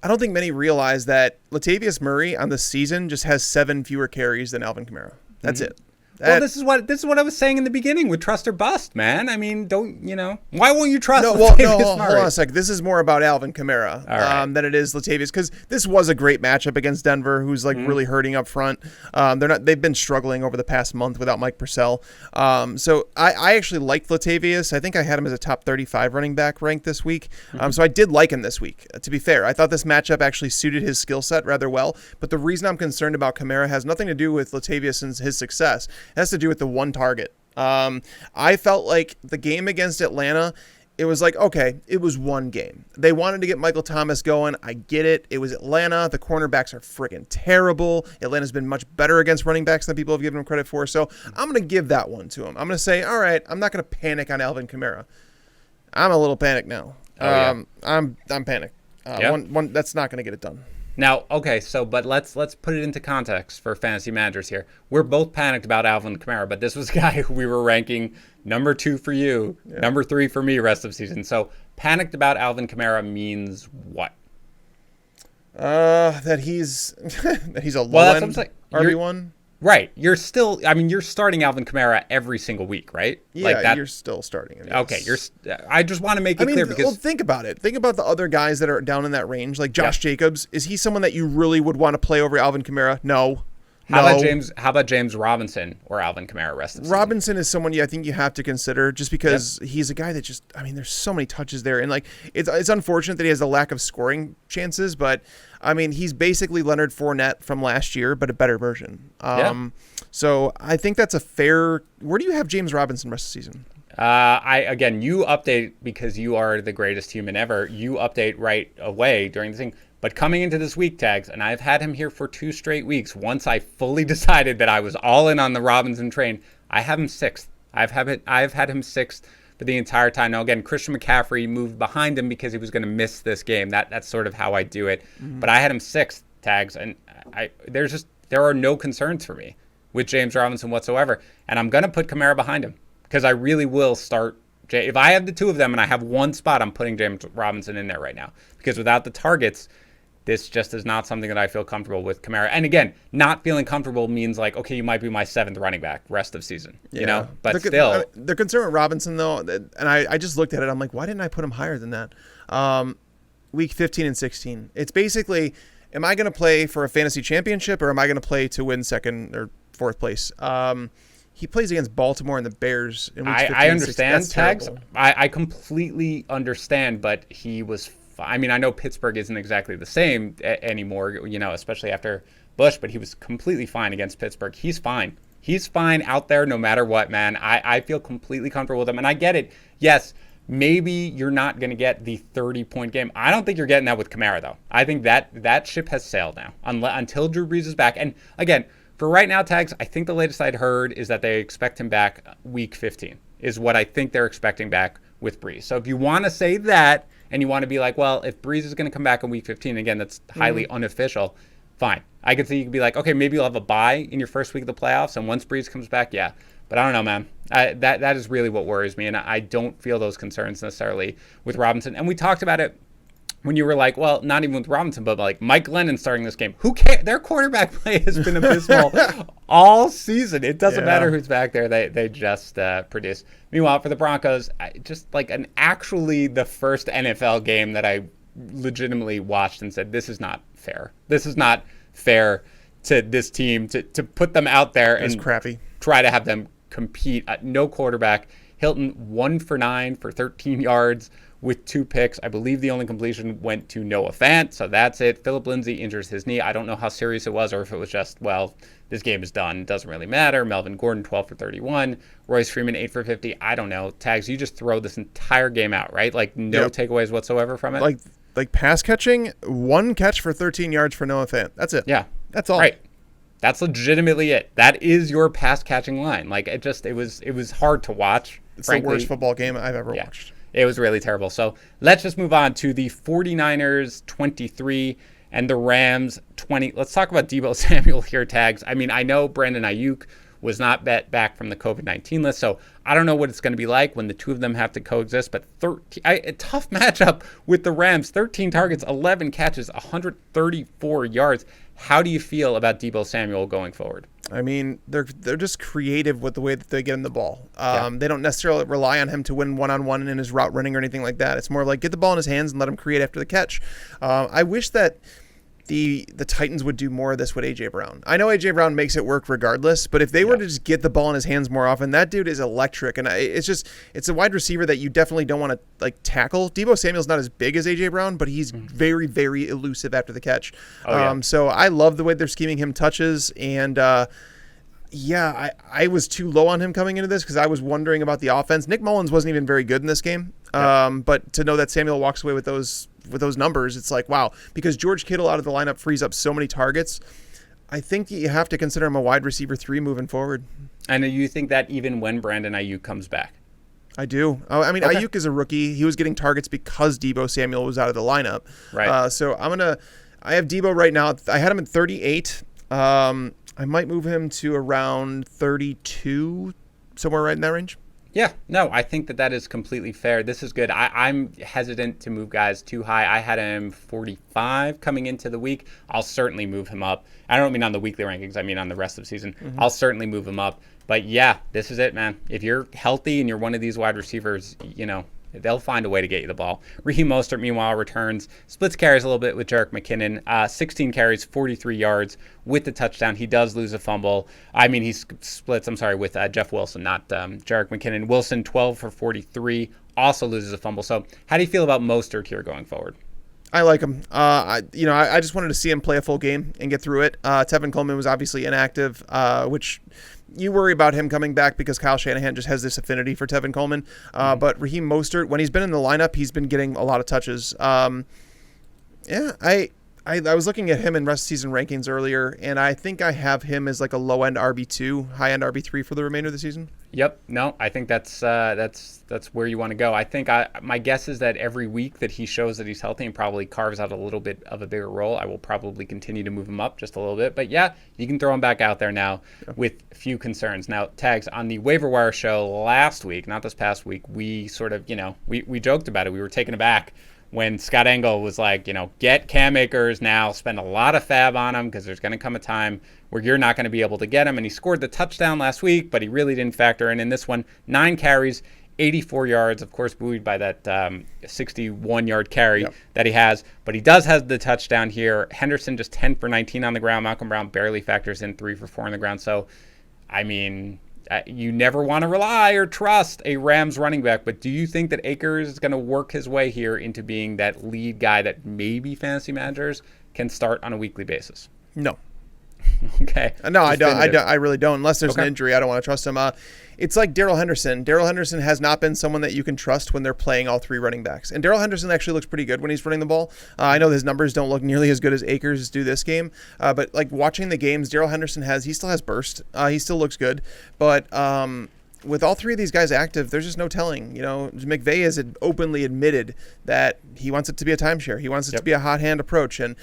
Speaker 2: I don't think many realize that Latavius Murray on the season just has 7 fewer carries than Alvin Kamara. That's it.
Speaker 1: Well, this is what I was saying in the beginning with trust or bust, man. I mean, why won't you trust Latavius Murray?
Speaker 2: Hold on a sec. This is more about Alvin Kamara than it is Latavius, because this was a great matchup against Denver, who's really hurting up front. They've been struggling over the past month without Mike Purcell. So I actually liked Latavius. I think I had him as a top 35 running back ranked this week. So I did like him this week. To be fair, I thought this matchup actually suited his skill set rather well. But the reason I'm concerned about Kamara has nothing to do with Latavius and his success. It has to do with the one target. I felt like the game against Atlanta, it was like, okay, it was one game. They wanted to get Michael Thomas going. I get it. It was Atlanta. The cornerbacks are freaking terrible. Atlanta's been much better against running backs than people have given him credit for. So I'm going to give that one to him. I'm going to say, all right, I'm not going to panic on Alvin Kamara. I'm a little panicked now. I'm panicked. That's not going to get it done.
Speaker 1: Now, okay, but let's put it into context for fantasy managers here. We're both panicked about Alvin Kamara, but this was a guy who we were ranking number 2 for you, number 3 for me rest of season. So panicked about Alvin Kamara means what?
Speaker 2: That he's a low-end RB1.
Speaker 1: Right. You're starting Alvin Kamara every single week, right?
Speaker 2: Yeah, you're still starting him. Yes.
Speaker 1: Okay, I just want to make it clear because...
Speaker 2: think about it. Think about the other guys that are down in that range, like Josh Jacobs. Is he someone that you really would want to play over Alvin Kamara? No.
Speaker 1: How about James Robinson or Alvin Kamara rest of the season?
Speaker 2: Robinson is someone I think you have to consider just because he's a guy that just, there's so many touches there. And it's unfortunate that he has a lack of scoring chances, but he's basically Leonard Fournette from last year, but a better version. So I think that's a fair, where do you have James Robinson rest of the season?
Speaker 1: You update because you are the greatest human ever. You update right away during the thing. But coming into this week, Tags, and I've had him here for 2 straight weeks. Once I fully decided that I was all in on the Robinson train, I have him 6th. I've had him 6th for the entire time. Now, again, Christian McCaffrey moved behind him because he was going to miss this game. That's sort of how I do it. But I had him 6th, Tags, and there are no concerns for me with James Robinson whatsoever. And I'm going to put Kamara behind him because I really will start. If I have the 2 of them and I have one spot, I'm putting James Robinson in there right now because without the targets, this just is not something that I feel comfortable with Kamara. And again, not feeling comfortable means okay, you might be my 7th running back rest of season, but still.
Speaker 2: The concern with Robinson, though, and I just looked at it, I'm like, why didn't I put him higher than that? Week 15 and 16. It's basically, am I going to play for a fantasy championship or am I going to play to win 2nd or 4th place? He plays against Baltimore and the Bears in weeks 15
Speaker 1: I understand,
Speaker 2: and 16.
Speaker 1: Tags. I completely understand, but he was I know Pittsburgh isn't exactly the same anymore, especially after Bush, but he was completely fine against Pittsburgh. He's fine. He's fine out there no matter what, man. I feel completely comfortable with him, and I get it. Yes, maybe you're not going to get the 30-point game. I don't think you're getting that with Kamara, though. I think that ship has sailed now until Drew Brees is back. And, again, for right now, Tags, I think the latest I'd heard is that they expect him back week 15 is what I think they're expecting back with Brees. So if you want to say that, and you want to be like, well, if Brees is going to come back in week 15, again, that's highly unofficial, fine. I could see you could be like, okay, maybe you'll have a bye in your first week of the playoffs, and once Brees comes back, yeah. But I don't know, man. That is really what worries me, and I don't feel those concerns necessarily with Robinson. And we talked about it when you were like, well, not even with Robinson, but like Mike Glennon starting this game. Who cares? Their quarterback play has been abysmal all season. It doesn't matter who's back there. They just produce. Meanwhile, for the Broncos, just actually the first NFL game that I legitimately watched and said, this is not fair. This is not fair to this team to put them out there and try to have them compete. No quarterback. Hilton 1 for 9 for 13 yards with 2 picks. I believe the only completion went to Noah Fant, so that's it. Phillip Lindsay injures his knee. I don't know how serious it was or if it was just, well, this game is done. It doesn't really matter. Melvin Gordon 12 for 31. Royce Freeman 8 for 50. I don't know. Tags, you just throw this entire game out, right? No takeaways whatsoever from it?
Speaker 2: Like pass catching, 1 catch for 13 yards for Noah Fant. That's it.
Speaker 1: Yeah.
Speaker 2: That's all.
Speaker 1: Right. That's legitimately it. That is your pass catching line. It was hard to watch.
Speaker 2: It's
Speaker 1: frankly.
Speaker 2: The worst football game I've ever watched.
Speaker 1: It was really terrible. So let's just move on to the 49ers 23 and the Rams 20. Let's talk about Deebo Samuel here, Tags. I know Brandon Ayuk was not back from the COVID-19 list. So I don't know what it's going to be like when the two of them have to coexist. But a tough matchup with the Rams. 13 targets, 11 catches, 134 yards. How do you feel about Deebo Samuel going forward?
Speaker 2: I mean, they're just creative with the way that they get him the ball. They don't necessarily rely on him to win one-on-one in his route running or anything like that. It's more like get the ball in his hands and let him create after the catch. I wish that the Titans would do more of this with A.J. Brown. I know A.J. Brown makes it work regardless, but if they were to just get the ball in his hands more often, that dude is electric. And it's a wide receiver that you definitely don't want to tackle. Deebo Samuel's not as big as A.J. Brown, but he's very, very elusive after the catch. So I love the way they're scheming him touches. And I was too low on him coming into this because I was wondering about the offense. Nick Mullins wasn't even very good in this game. But to know that Samuel walks away with those numbers, it's like, wow. Because George Kittle out of the lineup frees up so many targets. I think you have to consider him a wide receiver 3 moving forward.
Speaker 1: And you think that even when Brandon Ayuk comes back?
Speaker 2: I do. I mean, okay. Ayuk is a rookie. He was getting targets because Deebo Samuel was out of the lineup.
Speaker 1: Right.
Speaker 2: So I have Deebo right now. I had him at 38. I might move him to around 32, somewhere right in that range.
Speaker 1: Yeah, no, I think that is completely fair. This is good. I'm hesitant to move guys too high. I had him 45 coming into the week. I'll certainly move him up. I don't mean on the weekly rankings. I mean on the rest of the season. I'll certainly move him up. But yeah, this is it, man. If you're healthy and you're one of these wide receivers, they'll find a way to get you the ball. Raheem Mostert, meanwhile, returns, splits carries a little bit with Jerick McKinnon. 16 carries, 43 yards with the touchdown. He does lose a fumble. I mean, he splits, with Jeff Wilson, not Jerick McKinnon. Wilson, 12 for 43, also loses a fumble. So how do you feel about Mostert here going forward?
Speaker 2: I like him. I just wanted to see him play a full game and get through it. Tevin Coleman was obviously inactive, which you worry about him coming back because Kyle Shanahan just has this affinity for Tevin Coleman. But Raheem Mostert, when he's been in the lineup, he's been getting a lot of touches. I was looking at him in rest of season rankings earlier, and I think I have him as like a low-end RB2, high-end RB3 for the remainder of the season.
Speaker 1: Yep. No, I think that's where you want to go. I think my guess is that every week that he shows that he's healthy and probably carves out a little bit of a bigger role, I will probably continue to move him up just a little bit. But yeah, you can throw him back out there now with few concerns. Now, Tags, on the waiver wire show last week, not this past week, we sort of, we joked about it. We were taken aback when Scott Engel was like, get Cam Akers now, spend a lot of fab on him because there's going to come a time where you're not going to be able to get him. And he scored the touchdown last week, but he really didn't factor in this one. 9 carries, 84 yards, of course, buoyed by that 61-yard carry that he has. But he does have the touchdown here. Henderson just 10 for 19 on the ground. Malcolm Brown barely factors in 3 for 4 on the ground. So, I mean, you never want to rely or trust a Rams running back, but do you think that Akers is going to work his way here into being that lead guy that maybe fantasy managers can start on a weekly basis?
Speaker 2: No.
Speaker 1: Okay.
Speaker 2: No, I don't. I really don't. Unless there's an injury, I don't want to trust him. It's like Darrell Henderson. Darrell Henderson has not been someone that you can trust when they're playing all 3 running backs. And Darrell Henderson actually looks pretty good when he's running the ball. I know his numbers don't look nearly as good as Akers do this game. But like watching the games, Darrell Henderson he still has burst. He still looks good. But with all 3 of these guys active, there's just no telling. McVay has openly admitted that he wants it to be a timeshare. He wants it to be a hot hand approach. And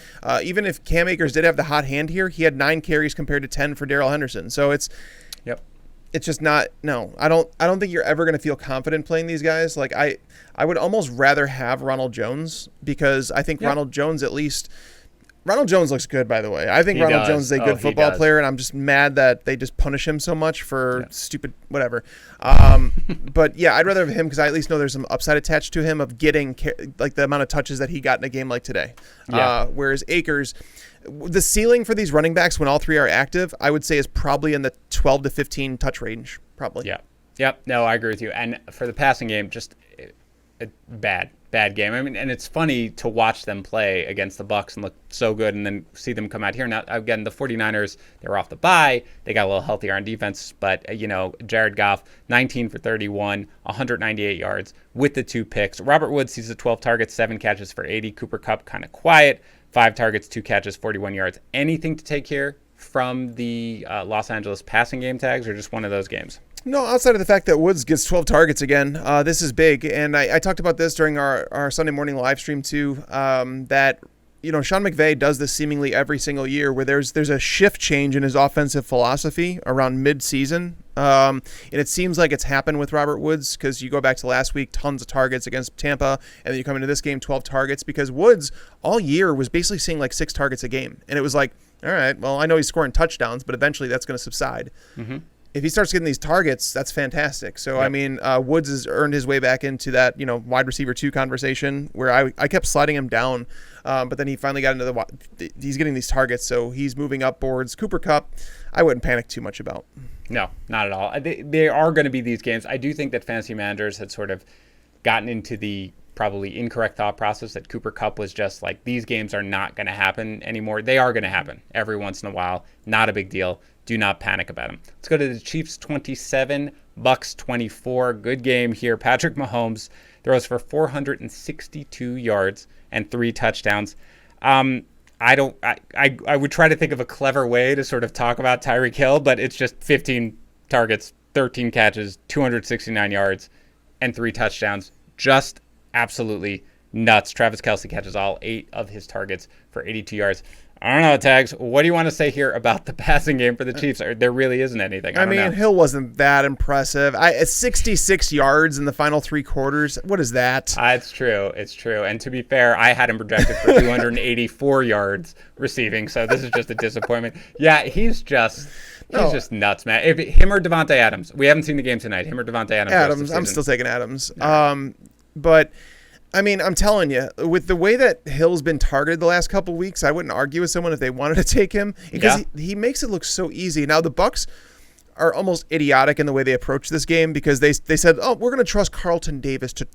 Speaker 2: even if Cam Akers did have the hot hand here, he had 9 carries compared to 10 for Darrell Henderson. So it's just not. No, I don't think you're ever going to feel confident playing these guys. Like I would almost rather have Ronald Jones because I think Ronald Jones Ronald Jones looks good, by the way. I think Ronald Jones is a good football player, and I'm just mad that they just punish him so much for stupid whatever. But yeah, I'd rather have him because I at least know there's some upside attached to him of getting like the amount of touches that he got in a game like today. Whereas Akers, the ceiling for these running backs when all 3 are active, I would say is probably in the 12 to 15 touch range, probably.
Speaker 1: Yeah. Yep. No, I agree with you. And for the passing game, just a bad game. I mean, and it's funny to watch them play against the Bucs and look so good and then see them come out here. Now, again, the 49ers, they were off the bye. They got a little healthier on defense, but, Jared Goff, 19 for 31, 198 yards with the 2 picks. Robert Woods sees the 12 targets, 7 catches for 80. Cooper Kupp kind of quiet, 5 targets, 2 catches, 41 yards. Anything to take here from the Los Angeles passing game, Tags, or just one of those games?
Speaker 2: No, outside of the fact that Woods gets 12 targets again, this is big. And I talked about this during our Sunday morning live stream too, that Sean McVay does this seemingly every single year where there's a shift change in his offensive philosophy around mid-season. And it seems like it's happened with Robert Woods because you go back to last week, tons of targets against Tampa, and then you come into this game, 12 targets, because Woods all year was basically seeing like 6 targets a game. And it was like, all right, well, I know he's scoring touchdowns, but eventually that's going to subside. Mm-hmm. If he starts getting these targets, that's fantastic. So, yep. I mean, Woods has earned his way back into that, wide receiver 2 conversation where I kept sliding him down. But then he finally got into he's getting these targets. So he's moving up boards. Cooper Kupp, I wouldn't panic too much about.
Speaker 1: No, not at all. There are going to be these games. I do think that fantasy managers had sort of gotten into the probably incorrect thought process that Cooper Kupp was just like, these games are not going to happen anymore. They are going to happen every once in a while. Not a big deal. Do not panic about them. Let's go to the Chiefs 27, Bucks 24. Good game here. Patrick Mahomes throws for 462 yards and 3 touchdowns. I would try to think of a clever way to sort of talk about Tyreek Hill, but it's just 15 targets, 13 catches, 269 yards, and 3 touchdowns. Just absolutely nuts. Travis Kelce catches all 8 of his targets for 82 yards. I don't know, Tags. What do you want to say here about the passing game for the Chiefs? There really isn't anything. I mean,
Speaker 2: Hill wasn't that impressive. 66 yards in the final 3 quarters. What is that?
Speaker 1: It's true. It's true. And to be fair, I had him projected for 284 yards receiving, so this is just a disappointment. Yeah, he's just nuts, man. If him or Devontae Adams. We haven't seen the game tonight. Him or Devontae Adams.
Speaker 2: Adams. I'm still taking Adams. No. But I mean, I'm telling you, with the way that Hill's been targeted the last couple of weeks, I wouldn't argue with someone if they wanted to take him because he makes it look so easy. Now, the Bucs are almost idiotic in the way they approach this game because they said, oh, we're going to trust Carlton Davis to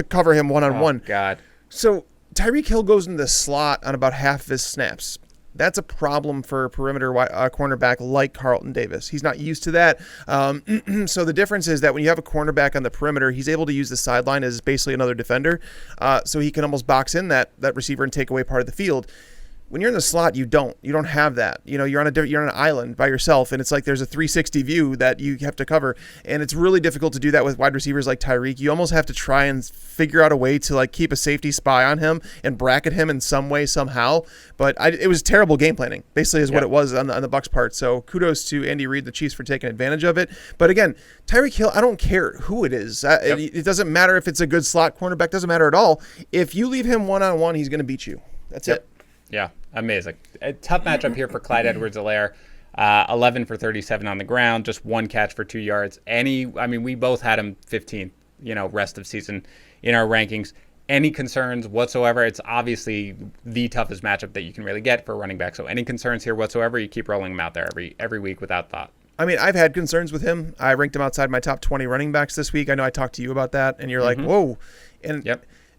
Speaker 2: cover him one-on-one.
Speaker 1: Oh, God.
Speaker 2: So Tyreek Hill goes into the slot on about half of his snaps. That's a problem for a perimeter cornerback like Carlton Davis. He's not used to that. So the difference is that when you have a cornerback on the perimeter, he's able to use the sideline as basically another defender. So he can almost box in that receiver and take away part of the field. When you're in the slot, you don't have that. You're on an island by yourself, and it's like there's a 360 view that you have to cover, and it's really difficult to do that with wide receivers like Tyreek. You almost have to try and figure out a way to like keep a safety spy on him and bracket him in some way somehow. But it was terrible game planning, basically, is what it was on the Bucs' part. So kudos to Andy Reid, the Chiefs, for taking advantage of it. But again, Tyreek Hill, I don't care who it is. It doesn't matter if it's a good slot cornerback. Doesn't matter at all. If you leave him one-on-one, he's going to beat you. That's it.
Speaker 1: Yeah, amazing. A tough matchup here for Clyde Edwards-Helaire. 11 for 37 on the ground, just 1 catch for 2 yards. We both had him 15th, rest of season in our rankings. Any concerns whatsoever? It's obviously the toughest matchup that you can really get for a running back. So any concerns here whatsoever, you keep rolling him out there every week without thought.
Speaker 2: I mean, I've had concerns with him. I ranked him outside my top 20 running backs this week. I know I talked to you about that, and you're like, whoa. And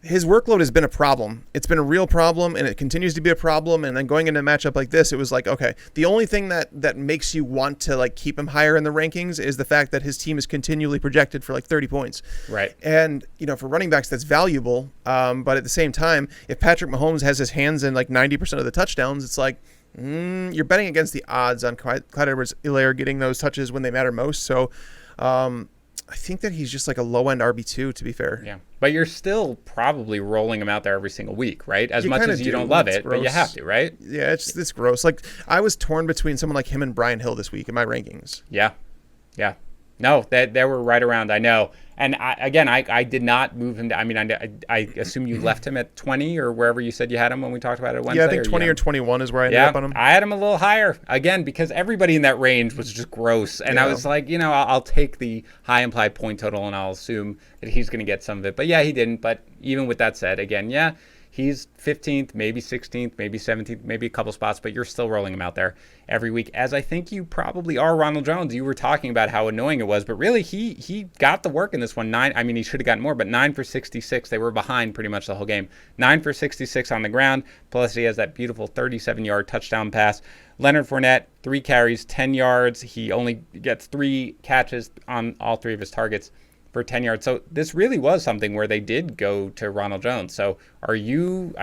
Speaker 2: his workload has been a problem. It's been a real problem, and it continues to be a problem. And then going into a matchup like this, it was like, okay, the only thing that makes you want to like keep him higher in the rankings is the fact that his team is continually projected for like 30 points.
Speaker 1: Right.
Speaker 2: And, for running backs, that's valuable. But at the same time, if Patrick Mahomes has his hands in like 90% of the touchdowns, it's like, you're betting against the odds on Clyde Edwards-Helaire getting those touches when they matter most. So, I think that he's just like a low-end RB2, to be fair.
Speaker 1: Yeah, but you're still probably rolling him out there every single week, right? As much as you don't love it, but you have to, right?
Speaker 2: Yeah, it's gross. Like, I was torn between someone like him and Brian Hill this week in my rankings.
Speaker 1: Yeah. No, they were right around, I know. And I did not move him. I assume you left him at 20 or wherever you said you had him when we talked about it Wednesday.
Speaker 2: Yeah, I think 20 or 21 is where I ended up on him.
Speaker 1: I had him a little higher, again, because everybody in that range was just gross. And I was like, I'll take the high implied point total and I'll assume that he's going to get some of it. But yeah, he didn't. But even with that said, again, he's 15th, maybe 16th, maybe 17th, maybe a couple spots, but you're still rolling him out there every week, as I think you probably are Ronald Jones. You were talking about how annoying it was, but really he got the work in this one. He should have gotten more, but 9 for 66. They were behind pretty much the whole game. 9 for 66 on the ground, plus he has that beautiful 37-yard touchdown pass. Leonard Fournette, 3 carries, 10 yards. He only gets 3 catches on all 3 of his targets for 10 yards. So this really was something where they did go to Ronald Jones. So you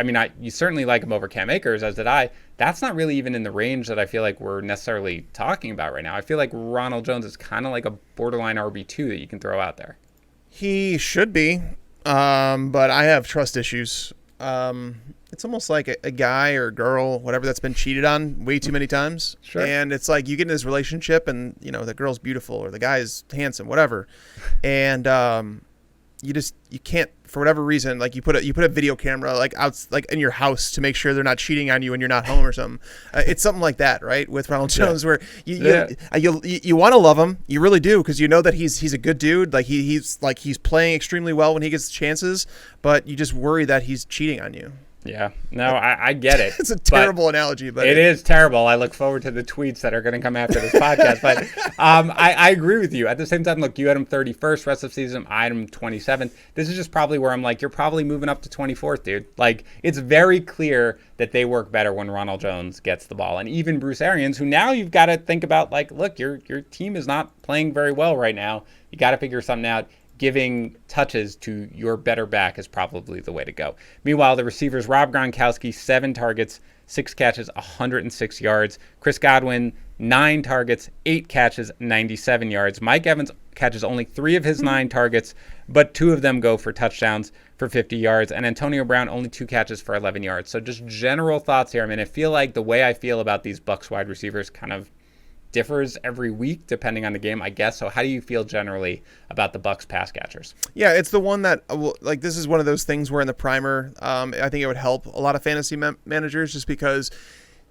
Speaker 1: certainly like him over Cam Akers, as did I. That's not really even in the range that I feel like we're necessarily talking about right now. I feel like Ronald Jones is kind of like a borderline RB2 that you can throw out there.
Speaker 2: He should be, but I have trust issues. it's almost like a guy or girl, whatever, that's been cheated on way too many times.
Speaker 1: Sure.
Speaker 2: And it's like you get in this relationship and, you know, the girl's beautiful or the guy's handsome, whatever. And you can't, for whatever reason, like you put a video camera like out like in your house to make sure they're not cheating on you when you're not home or something. It's something like that, right? With Ronald Jones, where you want to love him, you really do, because you know that he's a good dude. Like he's playing extremely well when he gets chances, but you just worry that he's cheating on you.
Speaker 1: Yeah, no, I get it.
Speaker 2: It's a terrible analogy, but
Speaker 1: it is terrible. I look forward to the tweets that are going to come after this podcast. But I agree with you. At the same time, look, you had him 31st rest of the season. I had him 27th. This is just probably where I'm like, you're probably moving up to 24th, dude. Like, it's very clear that they work better when Ronald Jones gets the ball. And even Bruce Arians, who now you've got to think about, like, look, your team is not playing very well right now. You got to figure something out. Giving touches to your better back is probably the way to go. Meanwhile, the receivers, Rob Gronkowski, 7 targets, 6 catches, 106 yards. Chris Godwin, 9 targets, 8 catches, 97 yards. Mike Evans catches only 3 of his 9 targets, but 2 of them go for touchdowns for 50 yards. And Antonio Brown, only 2 catches for 11 yards. So just general thoughts here. I mean, I feel like the way I feel about these Bucs wide receivers kind of differs every week depending on the game, I guess. So how do you feel generally about the Bucs pass catchers?
Speaker 2: Yeah, it's the one that, like, this is one of those things where in the primer, I think it would help a lot of fantasy managers, just because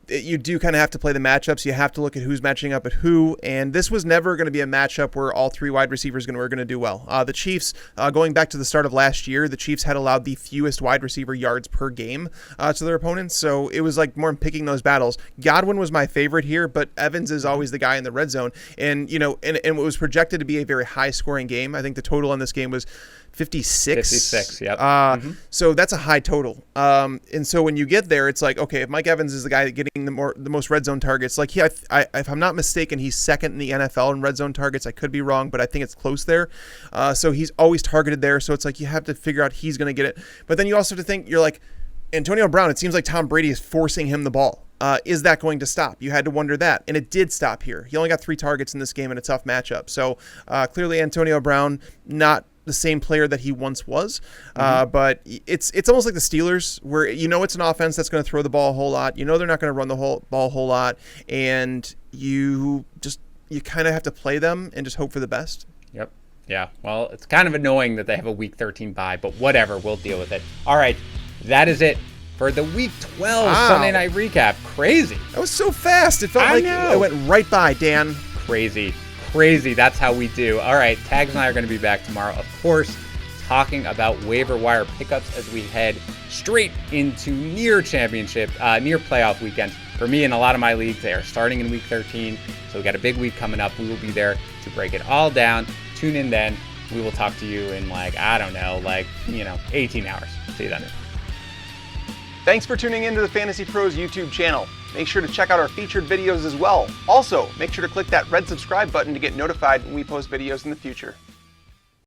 Speaker 2: you do kind of have to play the matchups. You have to look at who's matching up at who, and this was never going to be a matchup where all 3 wide receivers were going to do well. The Chiefs, going back to the start of last year, the Chiefs had allowed the fewest wide receiver yards per game to their opponents, so it was like more picking those battles. Godwin was my favorite here, but Evans is always the guy in the red zone, and you know, and it was projected to be a very high-scoring game. I think the total on this game was 56.
Speaker 1: 56, yep.
Speaker 2: So that's a high total. And so when you get there, it's like, okay, if Mike Evans is the guy getting the most red zone targets, like if I'm not mistaken, he's second in the NFL in red zone targets. I could be wrong, but I think it's close there. So he's always targeted there. So it's like you have to figure out he's going to get it. But then you also have to think, you're like, Antonio Brown, it seems like Tom Brady is forcing him the ball. Is that going to stop? You had to wonder that. And it did stop here. He only got 3 targets in this game in a tough matchup. So clearly Antonio Brown, not the same player that he once was, but it's almost like the Steelers, where you know it's an offense that's going to throw the ball a whole lot. You know they're not going to run the ball a whole lot, and you kind of have to play them and just hope for the best.
Speaker 1: Yep. Yeah. Well, it's kind of annoying that they have a Week 13 bye, but whatever, we'll deal with it. All right, that is it for the Week 12 Sunday Night Recap. Crazy.
Speaker 2: That was so fast. It felt like it went right by, Dan.
Speaker 1: Crazy. That's how we do. All right, Tags and I are going to be back tomorrow, of course, talking about waiver wire pickups as we head straight into near playoff weekend. For me and a lot of my leagues, they are starting in Week 13, so we got a big week coming up. We will be there to break it all down. Tune in then. We will talk to you in 18 hours. See you then.
Speaker 2: Thanks for tuning in to the Fantasy Pros YouTube channel. Make sure to check out our featured videos as well. Also, make sure to click that red subscribe button to get notified when we post videos in the future.